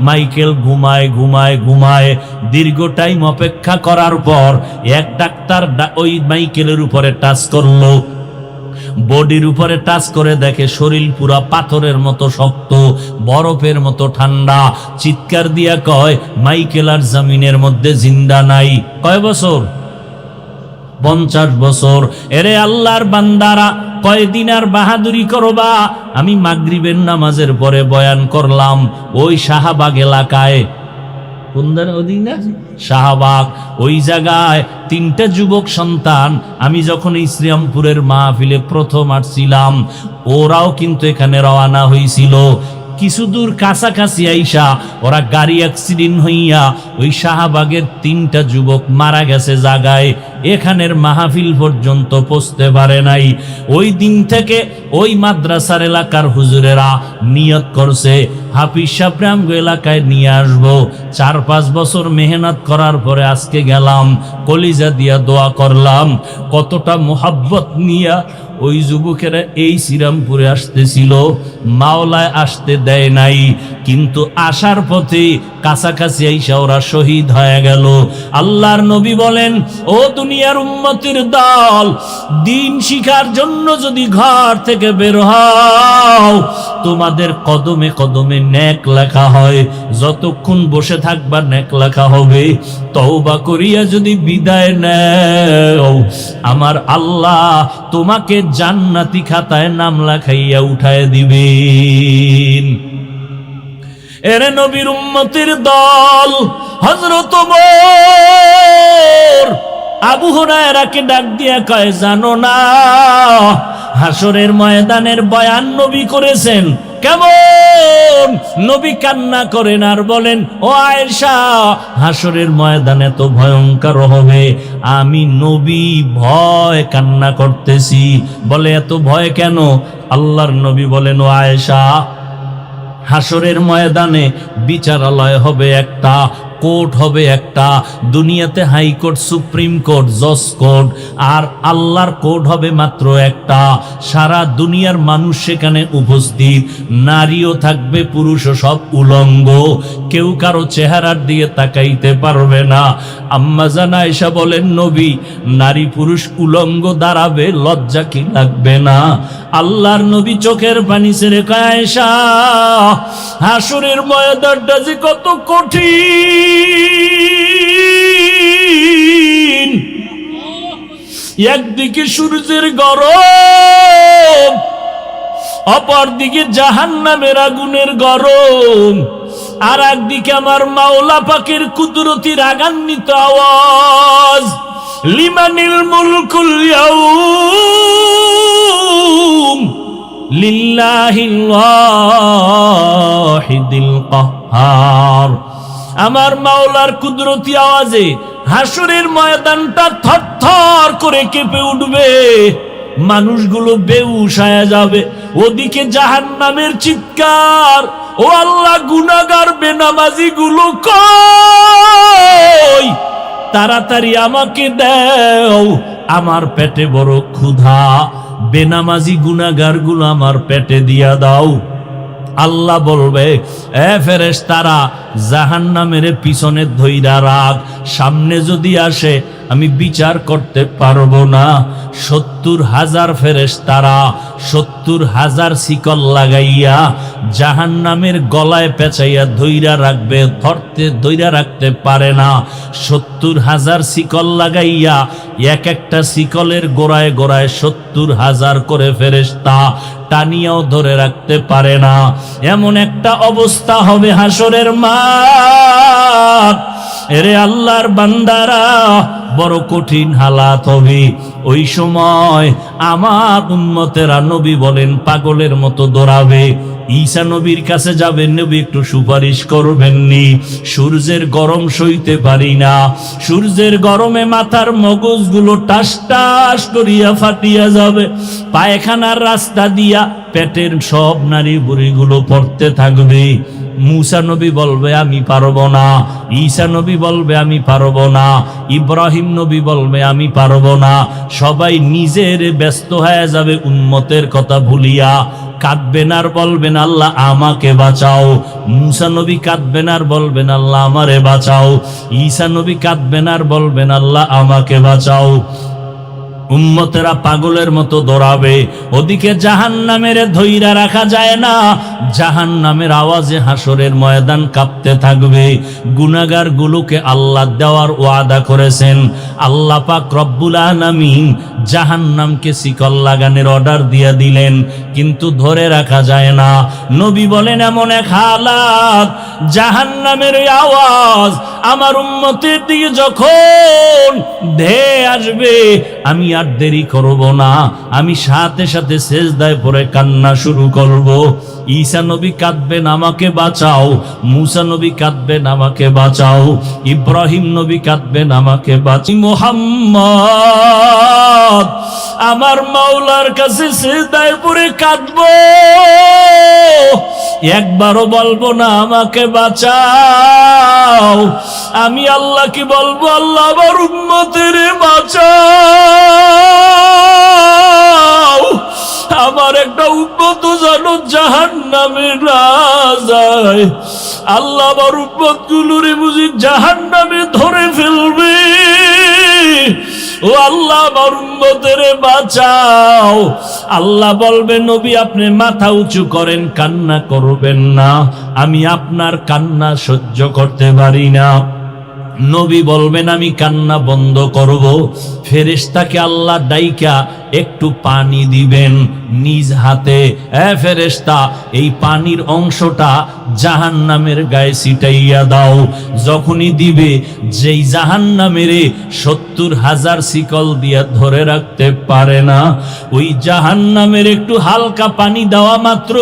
মাইকেল ঘুমায় ঘুমায় ঘুমায়। দীর্ঘ টাইম অপেক্ষা করার পর এক ডাক্তার ওই মাইকেলের উপরে টাচ করলো, বডির উপরে টাচ করে দেখে শরীর পুরা পাথরের মতো শক্ত, বরফের মতো ঠান্ডা। চিৎকার দিয়া কয়, মাইকেল আর জমিনের মধ্যে জিন্দা নাই। কয় বছর? 50 বছর। এরে আল্লাহর বান্দারা, কয়দিন আর বাহাদুরি করবা? আমি মাগরিবের নামাজের পরে বয়ান করলাম ওই শাহবাগ এলাকায়, শাহবাগ, ওই জায়গায় 3টা যুবক সন্তান। আমি যখন এই শ্রীরামপুরের মাহফিলে প্রথম আসছিলাম, ওরাও কিন্তু এখানে রওনা হয়েছিল। কিছু দূর কাছাকাছি আইসা ওরা গাড়ি অ্যাক্সিডেন্ট হইয়া ওই শাহবাগের 3টা যুবক মারা গেছে জায়গায়, এখানের মাহফিল পর্যন্ত পৌঁছতে পারে নাই। ওই দিন থেকে ওই মাদ্রাসার এলাকার হুজুরেরা নিয়ত করছে, হাফিজ সাহেবরে আমগো এলাকায় নিয়ে আসবো। 4-5 বছর মেহনত করার পরে আজকে গেলাম, কলিজা দিয়া দোয়া করলাম। কতটা মোহাব্বত নিয়া ওই যুবকেরা এই শ্রীরামপুরে আসতেছিল, মাওলায় আসতে দেয় নাই, কিন্তু আসার পথে কাছাকাছি আইসা ওরা শহীদ হয়ে গেল। আল্লাহর নবী বলেন, ও দুনিয়ার উম্মতের দল, দিন শিখার জন্য যদি ঘর থেকে বের হও, তোমাদের কদমে কদমে নেক লেখা হয়। যতক্ষণ বসে থাকবা নেক লেখা হবে। তওবা করিয়া যদি বিদায় নেও, আমার আল্লাহ তোমাকে জান্নাতি খাতায় নাম লেখাইয়া উঠায় দিবেন। এরে নবীর উম্মতের দল, হযরত ওমর আবু হুরায়রাকে ডাক দিয়া কয়, জানো না হাসরের ময়দানের বয়ান নবী করেছেন কেমন? নবী কান্না করেন আর বলেন, ও আয়েশা, হাসরের ময়দানে তো ভয়ঙ্কর হবে, আমি নবী ভয় কান্না করতেছি। বলে, এত ভয় কেন? আল্লাহর নবী বলেন, ও আয়েশা, হাসরের ময়দানে বিচারালয় হবে একটা, কোর্ট হবে একটা, দুনিয়াতে হাইকোর্ট, সুপ্রিম কোর্ট, জজ কোর্ট, আর আল্লাহর কোর্ট হবে মাত্র একটা। সারা দুনিয়ার মানুষ সেখানে উপস্থিত, নারীও থাকবে পুরুষও, সব উলঙ্গ, কেউ কারো চেহারার দিকে তাকাইতে পারবে না। আম্মা জান আয়েশা বলেন, নবী নারী পুরুষ উলঙ্গ দাঁড়াবে, লজ্জা কি লাগবে না? আল্লাহর নবী চোখের পানি ছেড়ে কয়, আয়েশা হাসরের ময়দানটা যে কত কঠিন, একদিকে সূর্যের গরম, অপরদিকে জাহান্নামের আগুনের গরম, আর একদিকে আমার মাওলা পাকের কুদরতি রাগান্বিত আওয়াজ, লিমানিল মুলকুল ইয়াউম লিল্লাহিল ওয়াহিদিল কাহ্হার। আমার মাওলার কুদরতি আওয়াজে হাসরের ময়দানটা থরথর করে কেঁপে উঠবে, মানুষগুলো বেহুশ হয়ে যাবে। ওদিকে জাহান্নামের চিৎকার, ও আল্লাহ গুনাহগার বেনামাজি গুলো কই, তাড়াতাড়ি আমাকে দাও, আমার পেটে বড় ক্ষুধা, বেনামাজি গুনাহগার গুলো আমার পেটে দিয়া দাও। আল্লাহ বলবে, এ ফেরেশতারা জাহান্নামের পিছনে ধইরা রাখ, সামনে যদি আসে আমি বিচার করতে পারবো না। 70,000 ফেরেশতারা 70,000 শিকল লাগাইয়া জাহান্নামের গলায় পেঁচাইয়া ধইরা রাখবে, ধইরা রাখতে পারে না। 70,000 শিকল লাগাইয়া এক একটা শিকলের গোড়ায় গোড়ায় 70,000 করে ফেরেশতা টানিয়াও ধরে রাখতে পারে না। এমন একটা অবস্থা হবে হাসরের মাঠ। এরে আল্লাহর বান্দারা, বড় কঠিন হালাত হবে। ওই সময় আমার উম্মতেরা, নবী বলেন, পাগলের মতো দৌড়াবে। ঈসা নবীর কাছে যাবেন, নবী একটু সুপারিশ করবেননি, সূর্যের গরম সইতে পারি না, সূর্যের গরমে মাথার মগজগুলো টাস টাস করিয়া ফাটিয়া যাবে, পায়খানার রাস্তা দিয়া পেটের সব নারী বুড়িগুলো পড়তে থাকবে। মুসা নবী বলবে আমি পারবো না, ঈসা নবী বলবে আমি পারবো না, ইব্রাহিম নবী বলবে আমি পারবো না। সবাই নিজের ব্যস্ত হয়ে যাবে উম্মতের কথা ভুলিয়া, কাঁদবেন আর বলবেন আল্লাহ আমাকে বাঁচাও। মুসা নবী কাঁদবেন আর বলবেন আল্লাহ আমারে বাঁচাও। ঈসা নবী কাঁদবেন আর বলবেন আল্লাহ আমাকে বাঁচাও। উম্মতেরা পাগলের মতো দৌড়াবে। ওদিকে জাহান্নামের ধইরা রাখা যায় না, জাহান্নামের আওয়াজে হাসরের ময়দান কাঁপতে থাকবে। গুনাহগার গুলোকে আল্লাহ দেওয়ার ওয়াদা করেছেন। আল্লাহ পাক রব্বুল আলামিন জাহান্নামকে শিকল লাগানোর অর্ডার দিয়ে দিলেন, কিন্তু ধরে রাখা যায় না। নবী বলেন, এমন এক হালাত, জাহান্নামের আওয়াজ আমার উম্মতের দিকে যখন ধেয়ে আসবে, আমি আর দেরি করব না, আমি সাথে সাথে সেজদায় পড়ে কান্না শুরু করব। ঈসা নবী কাঁদবেন আমাকে বাঁচাও, মুসা নবী কাঁদবেন আমাকে বাঁচাও, ইব্রাহিম নবী কাঁদবেন আমাকে বাঁচাও। মুহাম্মদ আমার মাওলার কাছে সেজদায় পড়ে কাঁদবো, একবারও বলবো না আমাকে বাঁচাও। আমি আল্লাহকে বলবো, আল্লাহ আমার উম্মতের বাঁচাও, আমার একটা উম্মত যেন জাহান্নামে না যায়। আল্লাহ আমার উম্মত গুলোরে বুঝি জাহান্নামে ধরে ফেলবে। ও আল্লাহ আমার উম্মতের বাঁচাও। আল্লাহ বলবে, নবী আপনি মাথা উঁচু করেন, কান্না করবেন না, আমি আপনার কান্না সহ্য করতে পারি না। নবী বলবেন আমি কান্না বন্ধ করব। ফেরেশতাকে আল্লাহ ডাইকা একটু পানি দিবেন নিজ হাতে, এ ফেরেশতা এই পানির অংশটা জাহান্নামের গায়ে ছিটাইয়া দাও। যখনই দিবে, যেই জাহান্নামের 70,000 শিকল দিয়া ধরে রাখতে পারে না, ওই জাহান্নামের একটু হালকা পানি দেওয়া মাত্র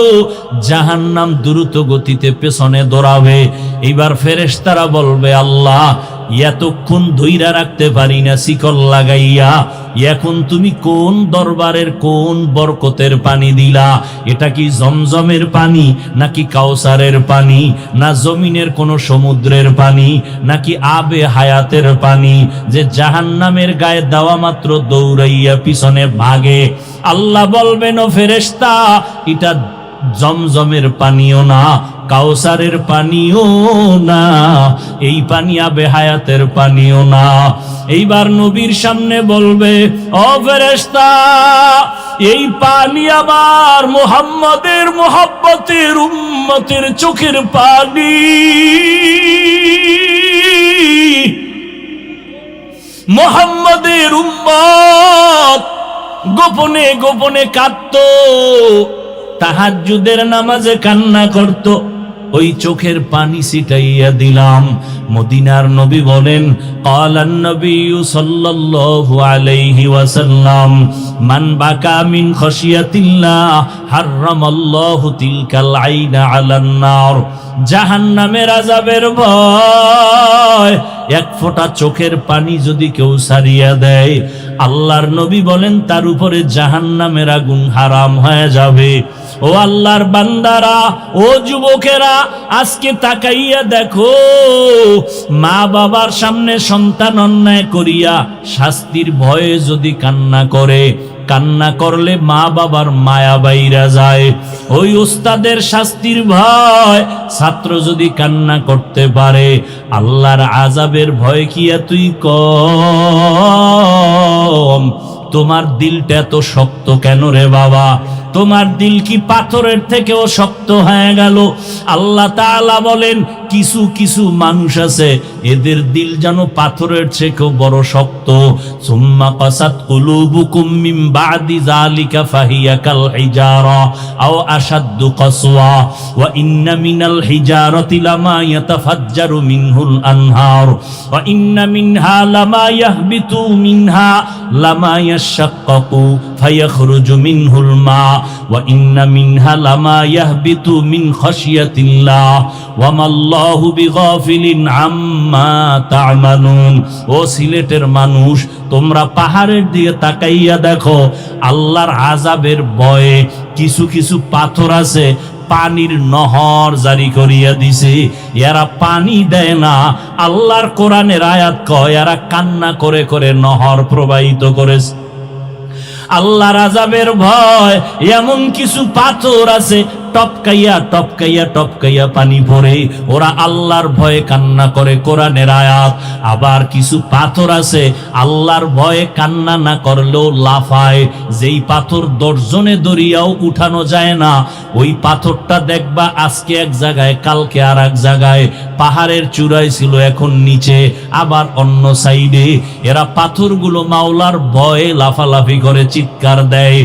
জাহান্নাম দ্রুত গতিতে পেছনে দৌড়াবে। এইবার ফেরেশতারা বলবে, আল্লাহ এতক্ষণ ধইরা রাখতে পারি না শিকল লাগাইয়া, এখন তুমি কোন দরবারের কোন বরকতের পানি দিলা? এটা কি জমজমের পানি নাকি কাউসারের পানি, না জমিনের কোন সমুদ্রের পানি, নাকি আবে হায়াতের পানি যে জাহান্নামের গায়ে দেওয়া মাত্র দৌড়াইয়া পিছনে ভাগে? আল্লাহ বলবেন, ও ফেরেশতা, এটা জমজমের পানিও না, কাউসারের পানিও না, এই পানি আবে হায়াতের পানিও না। এইবার নবীর সামনে বলবে, ও ফেরেশতা, এই পানি আমার মুহাম্মাদের মুহাব্বতের উম্মতের চোখের পানি। মুহাম্মাদের উম্মত গোপনে গোপনে কাঁদতো, তাহাজ্জুদের নামাজে কান্না করত, ওই চোখের পানি ছিটাইয়া দিলাম। মদিনার নবী বলেন, ক্বালান নবী সাল্লাল্লাহু আলাইহি ওয়াসাল্লাম, মান বাকা মিন খাশিয়াতিল্লাহ হারামাল্লাহু তিলকাল আইনা আলান নার। জাহান্নামের আযাবের ভয় এক ফোঁটা চোখের পানি যদি কেউ সারিয়া দেয়, আল্লাহর নবী বলেন তার উপরে জাহান্নামের আগুন হারাম হয়ে যাবে। ও আল্লাহর বান্দারা, ও যুবকেরা, আজকে তাকাইয়া দেখো, মা বাবার সামনে সন্তান অন্যায় করিয়া শাস্তির ভয়ে যদি কান্না করে, কান্না করলে মা বাবার মায়া বাইরা যায়। ওই উস্তাদের শাস্তির ভয় ছাত্র যদি কান্না করতে পারে, আল্লাহর আযাবের ভয় কি এতই কম? তোমার দিলটা এত শক্ত কেন রে বাবা? তোমার দিল কি পাথরের থেকেও শক্ত হয়ে গেল? আল্লাহ তাআলা বলেন, কিছু কিছু মানুষ আছে এদের দিল যেন পাথরের থেকেও বড় শক্ত। সুম্মা কাসাত কুলুবুকুম মিন বাদি যালিকা ফাহিয়া কাল হিজারা আও আশাদ্দু কাসওয়া ওয়া ইন্না মিনাল হিজারাতি লামা ইয়াতাফাজ্জারু মিনহুল আনহার ওয়া ইন্না মিনহা লামা ইয়াহবিতু মিনহা লামা ইয়াশাক্কাকু ফায়াখরুজু মিনহুল মা ওয়া ইন্না মিনহা লামা ইয়াহবিতু মিন খাশিয়াতিল্লাহ ওয়া মাল্লাহু বিগাফিলিন আম্মা তা'মালুন। ও সিলেটের মানুষ, তোমরা পাহাড়ের দিকে তাকাইয়া দেখো, আল্লাহর আযাবের ভয়ে কিছু কিছু পাথর আছে পানির নহর জারি করিয়া দিছে, এরা পানি দেয় না। আল্লাহর কোরআনের আয়াত কয়, এরা কান্না করে করে নহর প্রবাহিত করেছে। আল্লাহর আযাবের ভয় এমন কিছু পাথর আছে, টপকাইয়া টপকাইয়া টপকাইয়া পানি পড়ে, ওরা আল্লাহর ভয়ে কান্না করে, কোরআনের আয়াত। আবার কিছু পাথর আছে আল্লাহর ভয়ে কান্না না করলেও লাফায়, যেই পাথর দর্জনে দরিয়াও উঠানো যায় না, ওই পাথরটা দেখবা আজকে এক জায়গায়, কালকে আর এক জায়গায়, পাহাড়ের চূড়ায় ছিল এখন নিচে, আবার অন্য সাইডে। এরা পাথরগুলো মাওলার ভয়ে লাফালাফি করে, চিৎকার দেয়,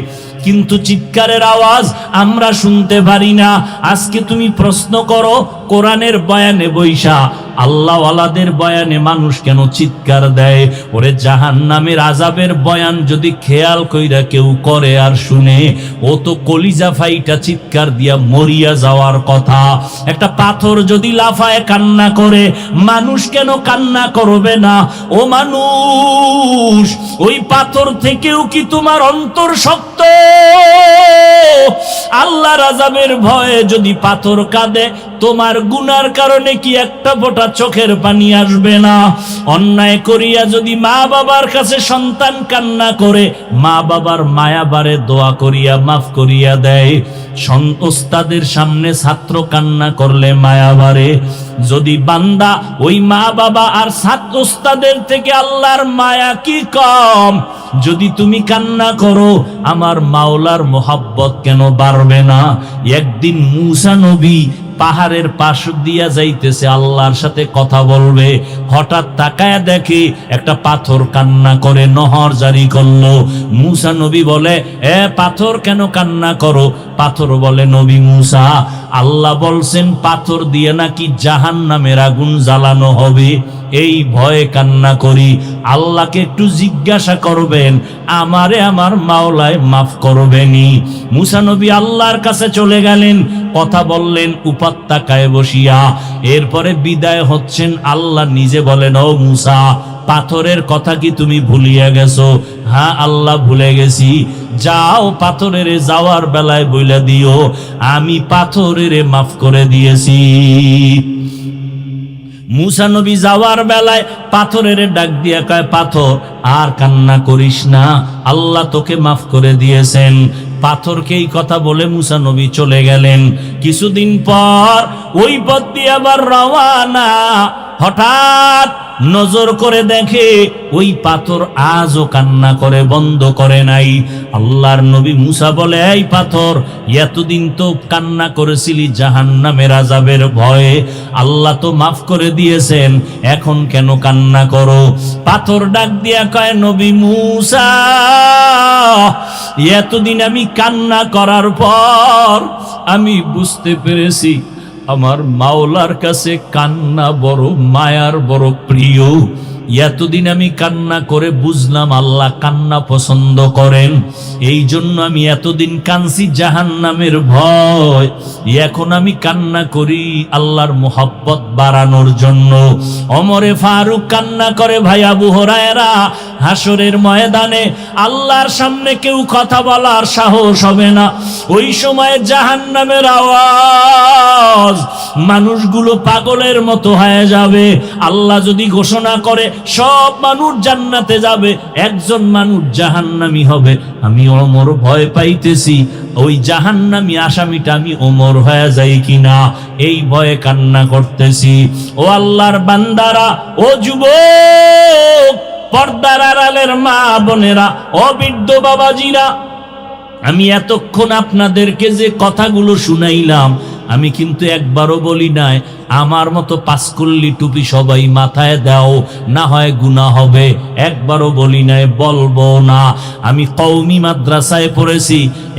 কিন্তু চিৎকারের আওয়াজ আমরা শুনতে পারি না। আজকে তুমি প্রশ্ন করো, কোরআনের বয়ানে বৈশা আল্লাহওয়ালাদের বয়ানে মানুষ কেন চিৎকার দেয়? ওরে জাহান্নামের আযাবের বয়ান যদি খেয়াল কইরা কেউ করে আর শুনে, ও তো কলিজা ফাইটা চিৎকার দিয়া মরিয়া যাওয়ার কথা। একটা পাথর যদি লাফায় কান্না করে, মানুষ কেন কান্না করবে না? ও মানুষ, ওই পাথর থেকেও কি তোমার অন্তর শক্ত? আল্লাহর আযাবের ভয়ে যদি পাথর কাঁদে, তোমার গুনার কারণে কি একটা ফোঁটা চোখের পানি আসবে না? অন্যায় করিয়া যদি মা বাবার কাছে সন্তান কান্না করে, মা বাবার মায়া বারে দোয়া করিয়া মাফ করিয়া দেয়। ওস্তাদের সামনে ছাত্র কান্না করলে মায়া বারে। যদি বান্দা ওই মা বাবা আর ছাত্র ওস্তাদের থেকে আল্লাহর মায়া কি কম? যদি তুমি কান্না করো, আমার মাওলার মোহাব্বত কেন বাড়বে না? একদিন মূসা নবী পাহাড়ের পাশ দিয়া যাইতেছে, আল্লাহর সাথে কথা বলবে, হঠাৎ তাকায়া দেখে একটা পাথর কান্না করে, নহর জারি করলো। মূসা নবী বলে, এ পাথর কেন কান্না করো? পাথর বলে, নবী মূসা, আল্লাহ বলছেন পাথর দিয়ে নাকি জাহান্নামের আগুন জ্বালানো হবে। এই ভয়ে কান্না করি। আল্লাহকে একটু জিজ্ঞাসা করবেন, আমারে আমার মাওলায় মাফ করবেনি। মুসা নবী আল্লাহর কাছে চলে গেলেন, কথা বললেন উপত্যকায় বসিয়া। এরপরে বিদায় হচ্ছেন, আল্লাহ নিজে বলেন, ও মুসা, পাথরের কথা কি তুমি ভুলিয়া গেছো? হ্যাঁ আল্লাহ, ভুলে গেছি। যাও পাথরের যাওয়ার বেলায় বইলা দিও আমি পাথরের মাফ করে দিয়েছি। মুসা নবী যাওয়ার বেলায় পাথরের ডাক দিয়া কয়, পাথর আর কান্না করিস না, আল্লাহ তোকে মাফ করে দিয়েছেন। পাথরকে এই কথা বলে মুসা নবী চলে গেলেন। কিছুদিন পর ওই পথ দিয়ে আবার রওয়ানা। হঠাৎ নজর করে দেখে ওই পাথর আজও কান্না করে বন্ধ করে নাই। আল্লাহর নবী মুসা বলে, এই পাথর, এতদিন তো কান্না করেছিলি জাহান্নামের আযাবের ভয়ে, আল্লাহ তো মাফ করে দিয়েছেন, এখন কেন কান্না করো? পাথর ডাক দিয়া কয়, নবী মুসা, এতদিন আমি কান্না করার পর আমি বুঝতে পেরেছি আমার মাওলার কাছে কান্না বড় মায়ার, বড় প্রিয়। এতদিন আমি কান্না করে বুঝলাম আল্লাহ কান্না পছন্দ করেন, এই জন্য আমি এতদিন কাঁদছি জাহান্নামের ভয়। এখন আমি কান্না করি আল্লাহর মোহাব্বত বাড়ানোর জন্য। ওমরে ফারুক কান্না করে, ভাই আবু হুরায়রা, হাসরের ময়দানে আল্লাহর সামনে কেউ কথা বলার সাহস হবে না। ওই সময় জাহান্নামের আওয়াজ, মানুষগুলো পাগলের মতো হয়ে যাবে। আল্লাহ যদি ঘোষণা করে সব মানুষ জান্নাতে যাবে, একজন মানুষ জাহান্নামী হবে, আমি ওমর ভয় পাইতেছি ওই জাহান্নামী আসামিটা আমি ওমর হয়ে যাই কিনা, এই ভয়ে কান্না করতেছি। ও আল্লাহর বান্দারা, ও যুবক, পর্দার আড়ালের মা বোনেরা, ও বৃদ্ধ বাবাজিরা, আমি এতক্ষণ আপনাদেরকে যে কথাগুলো শুনাইলাম, আমি কিন্তু একবারও বলি নাই আমার মতো পাঁচকল্লি টুপি সবাই মাথায় দাও, না হয় গুনাহ হবে। একবারও বলি নাই, বলবো না। আমি কওমি মাদ্রাসায় পড়েছি,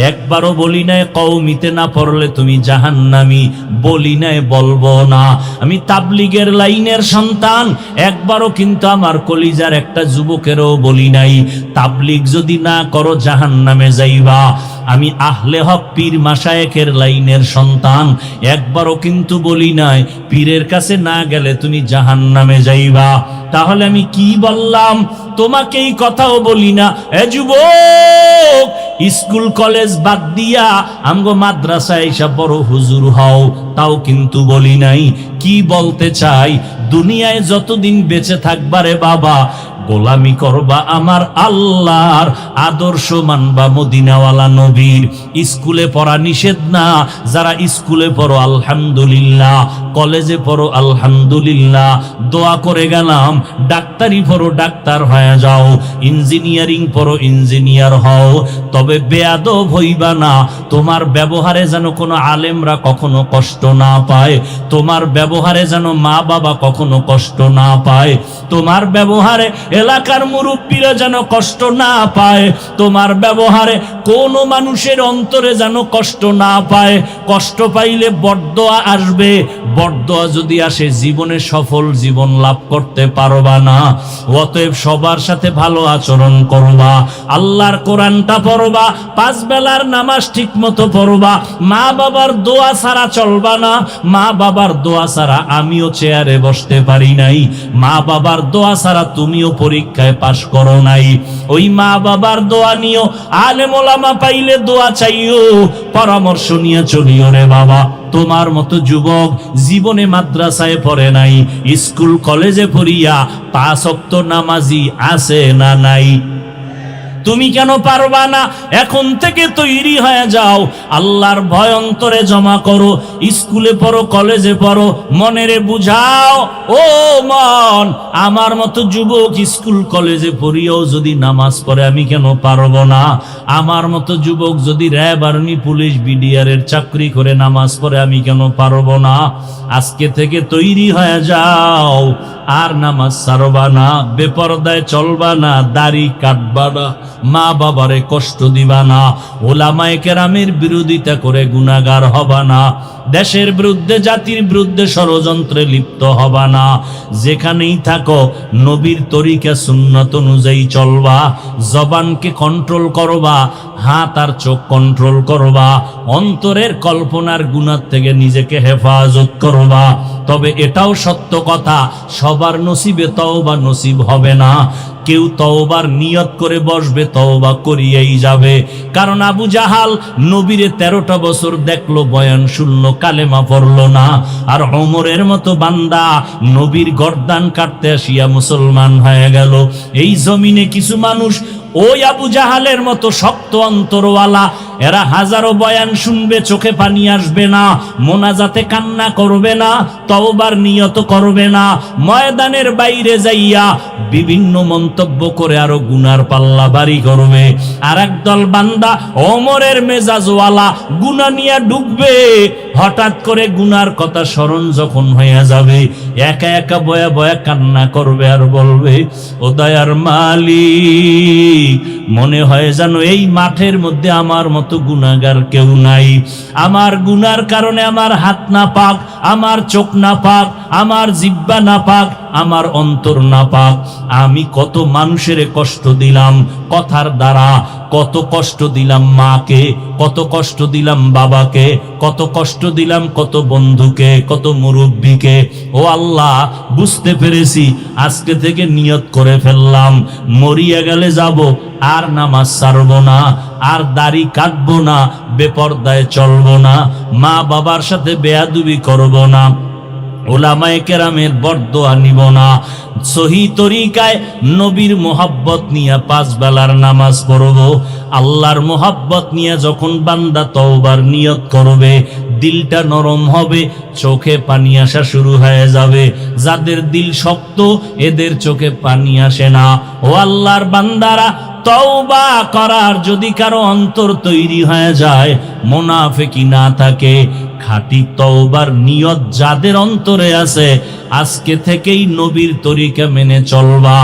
একবারও বলি নাই কওমিতে না পড়লে তুমি জাহান্নামী, বলি নাই, বলবো না। আমি তাবলিগের লাইনের সন্তান, একবারও কিন্তু আমার কলিজার একটা যুবকেরও বলি নাই তাবলিগ যদি না করো জাহান্নামে যাইবা। আমি আহলে হক পীর মাশায়েখের লাইনের সন্তান, একবারও কিন্তু বলি নাই পীরের কাছে না গেলে তুমি জাহান্নামে যাইবা। তাহলে আমি কি বললাম? তোমাকে এই কথাও বলি না, এ যুবক, স্কুল কলেজ বাদ দিয়া আমগো মাদ্রাসায় এসে বড় হুজুর হও, তাও কিন্তু বলি নাই। কি বলতে চাই? দুনিয়ায় যতদিন বেঁচে থাকবারে বাবা, গোলামি করবা আমার আল্লাহর, আদর্শ মানবা মদিনাওয়ালা নবীর। স্কুলে পড়া নিষেধ না, যারা স্কুলে পড়ো আলহামদুলিল্লাহ, কলেজে পড়ো আলহামদুলিল্লাহ, দোয়া করে গেলাম ডাক্তারি পড়ো ডাক্তার হয়ে যাও, ইঞ্জিনিয়ারিং পড়ো ইঞ্জিনিয়ার হও, তবে বেয়াদব হইবা না। তোমার ব্যবহারে যেন কোনো আলেমরা কখনো কষ্ট না পায়, তোমার ব্যবহারে যেন মা বাবা কখনো কষ্ট না পায়, তোমার ব্যবহারে এলাকার মুরব্বীরা যেন কষ্ট না পায়, তোমার ব্যবহারে কোনো মানুষের অন্তরে যেন কষ্ট না পায়। কষ্ট পাইলে বরদোয়া আসবে, বরদোয়া যদি আসে জীবনে সফল জীবন লাভ করতে পারবা না। অতএব সবার সাথে ভালো আচরণ করবা, আল্লাহর কোরআনটা পড়বা, পাঁচ বেলার নামাজ ঠিক মতো পড়বা, মা বাবার দোয়া ছাড়া চলবা না। মা বাবার দোয়া ছাড়া আমিও চেয়ারে বসতে পারি নাই, মা বাবার দোয়া ছাড়া তুমিও পরীক্ষায় পাশ করো নাই। ওই মা বাবার দোয়া নিও, আলেম ওলামা পাইলে দোয়া চাইও, পরামর্শ নিয়ে চলিও রে বাবা। তোমার মতো যুবক জীবনে মাদ্রাসায় পড়ে নাই, স্কুল কলেজে পড়িয়া 5 ওয়াক্ত নামাজি আছে না নাই? তুমি কেন পারবা না? এখন থেকে তৈরি হয়ে যাও, আল্লাহর ভয় অন্তরে জমা করো, স্কুলে পড়ো কলেজে পড়ো, মনেরে বুঝাও, ও মন, আমার মতো যুবক স্কুল কলেজে পড়িয়াও যদি নামাজ পড়ে আমি কেন পারবো না? আমার মতো যুবক যদি র্যাব আর্মি পুলিশ বিডিআরের চাকরি করে নামাজ পড়ে আমি কেন পারবো না? আজকে থেকে তৈরি হয়ে যাও, আর নামাজ ছাড়বা না, বেপরদায় চলবা না, দাড়ি কাটবা না, মা বাবারে কষ্ট দিবা না, ওলামায়ে কেরামের বিরোধিতা করে গুনাহগার হবা না, দেশের বিরুদ্ধে জাতির বিরুদ্ধে ষড়যন্ত্রে লিপ্ত হবা না। যেখানেই থাকো নবীর তরিকা সুন্নাত অনুযায়ী চলবা, জবানকে কন্ট্রোল করবা, হাত আর চোখ কন্ট্রোল করবা, অন্তরের কল্পনার গুনাহ থেকে নিজেকে হেফাজত করবা। তবে এটাও সত্য কথা, সবার নসিবে তওবা নসিব হবে না। কেউ তওবার নিয়ত করে বসবে, তওবা করিয়েই যাবে। কারণ আবু জাহাল নবীরে 13টা বছর দেখলো, বয়ান শুনলো, কালেমা পড়লো না। আর ওমরের মতো বান্দা নবীর গর্দান কাটতে আসিয়া মুসলমান হয়ে গেল। এই জমিনে কিছু মানুষ ওই আবু জাহালের মতো শক্ত অন্তরওয়ালা, এরা হাজারো বয়ান শুনবে, চোখে পানি আসবে না, মোনাজাতে কান্না করবে না, তওবার নিয়ত করবে না, ময়দানের বাইরে যাইয়া বিভিন্ন মন্তব্য করে আরো গুনার পাল্লা ভারী করবে। আর একদল বান্দা ওমরের মেজাজওয়ালা, গুনাহ নিয়ে ডুববে। হঠাৎ করে গুনার কথা স্মরণ যখন হয়ে যাবে, একা একা বয়া বয়া কান্না করবে আর বলবে, ও দয়ার মালিক, মনে হয় যেন এই মাঠের মধ্যে আমার মতো গুনাহগার কেউ নাই। আমার গুনার কারণে আমার হাত না পাক, আমার চোখ না পাক, আমার জিহ্বা না পাক, আমার অন্তর না পাক। আমি কত মানুষের কষ্ট দিলাম কথার দ্বারা, কত কষ্ট দিলাম মাকে, কত কষ্ট দিলাম বাবাকে, কত কষ্ট দিলাম কত বন্ধুকে, কত মুরব্বীকে। ও আল্লাহ, বুঝতে পেরেছি, আজকে থেকে নিয়ত করে ফেললাম, মরিয়া গেলে যাব, আর নামাজ ছাড়বো না, আর দাড়ি কাটবো না, বেপরদায় চলবো না, মা বাবার সাথে বেয়াদবি করব না, ওলামায়ে কেরামের বরদোয়া নিব না, সহি তরিকায় নবীর মোহাব্বত নিয়ে 5 বেলার নামাজ পড়ব। আল্লাহর মোহাব্বত নিয়ে যখন বান্দা তওবার নিয়ত করবে, দিলটা নরম হবে, চোখে পানি আসা শুরু হয়ে যাবে। যাদের দিল শক্ত, এদের চোখে পানি আসে না। ও আল্লাহর বান্দারা, তওবা করার যদি কারো অন্তর তৈরি হয়ে যায়, মুনাফিকি না থাকে, খাঁটি তওবার নিয়ত যাদের অন্তরে আছে, আজকে থেকেই নবীর তরিকা মেনে চলবা।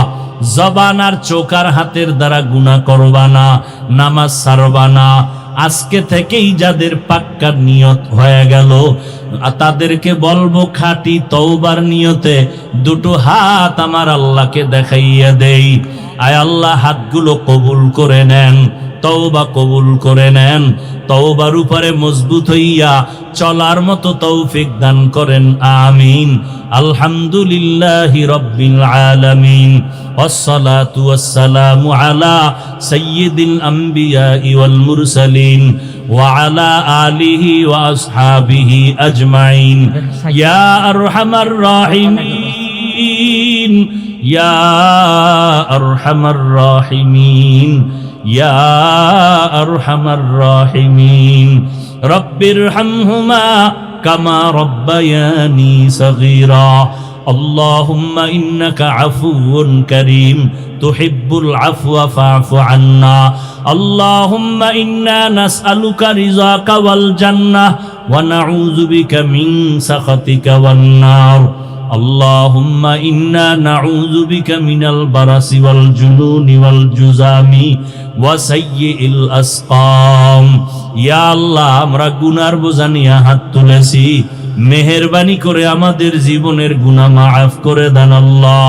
জবান আর চোখ আর হাতের দ্বারা গুনাহ করবা না, নামাজ ছাড়বা না। আজকে থেকেই যাদের পাক্কা নিয়ত হয়ে গেল, তাদেরকে বলবো, খাঁটি তওবার নিয়তে দুটো হাত আমার আল্লাহকে দেখাইয়া দেই। আয় আল্লাহ, হাতগুলো কবুল করে নেন, তওবা কবুল করে নেন, তওবার উপরে মজবুত হইয়া চলার মতো তৌফিক দান করেন, আমিন। আলহামদুলিল্লাহি রাব্বিল আলামিন, ওয়াসসালাতু ওয়াসসালামু আলা সাইয়্যিদিল আমবিয়া ওয়াল মুরসালিন ওয়া আলা আলিহি ওয়া আসহাবিহি আজমাইন। ইয়া আরহামার রাহিমিন, ইয়া আরহামার রাহিমিন, ইয়া আরহামার রাহিমিন। রব্বিরহামহুমা কামা রব্বায়ানি সগীরা। আল্লাহুম্মা ইন্নাকা আফুউন কারীম তুহিব্বুল আফওয়া ফা'ফু আন্না। আল্লাহুম্মা ইন্না নাসআলুকা রিযাকা ওয়াল জান্নাহ ওয়া নাউযু বিকা মিন সাখাতিকা ওয়ান নার। আল্লাহুম্মা ইন্না নাউযু বিকা মিনাল বারাসি ওয়াল জুনুনি ওয়াল জুযামি ওয়া সাইয়্যিল আসকাম। ইয়া আল্লাহ, আমরা গুনার বোঝা নিয়ে হাত তুলেছি, মেহেরবানি করে আমাদের জীবনের গুনাহ মাফ করে দেন আল্লাহ।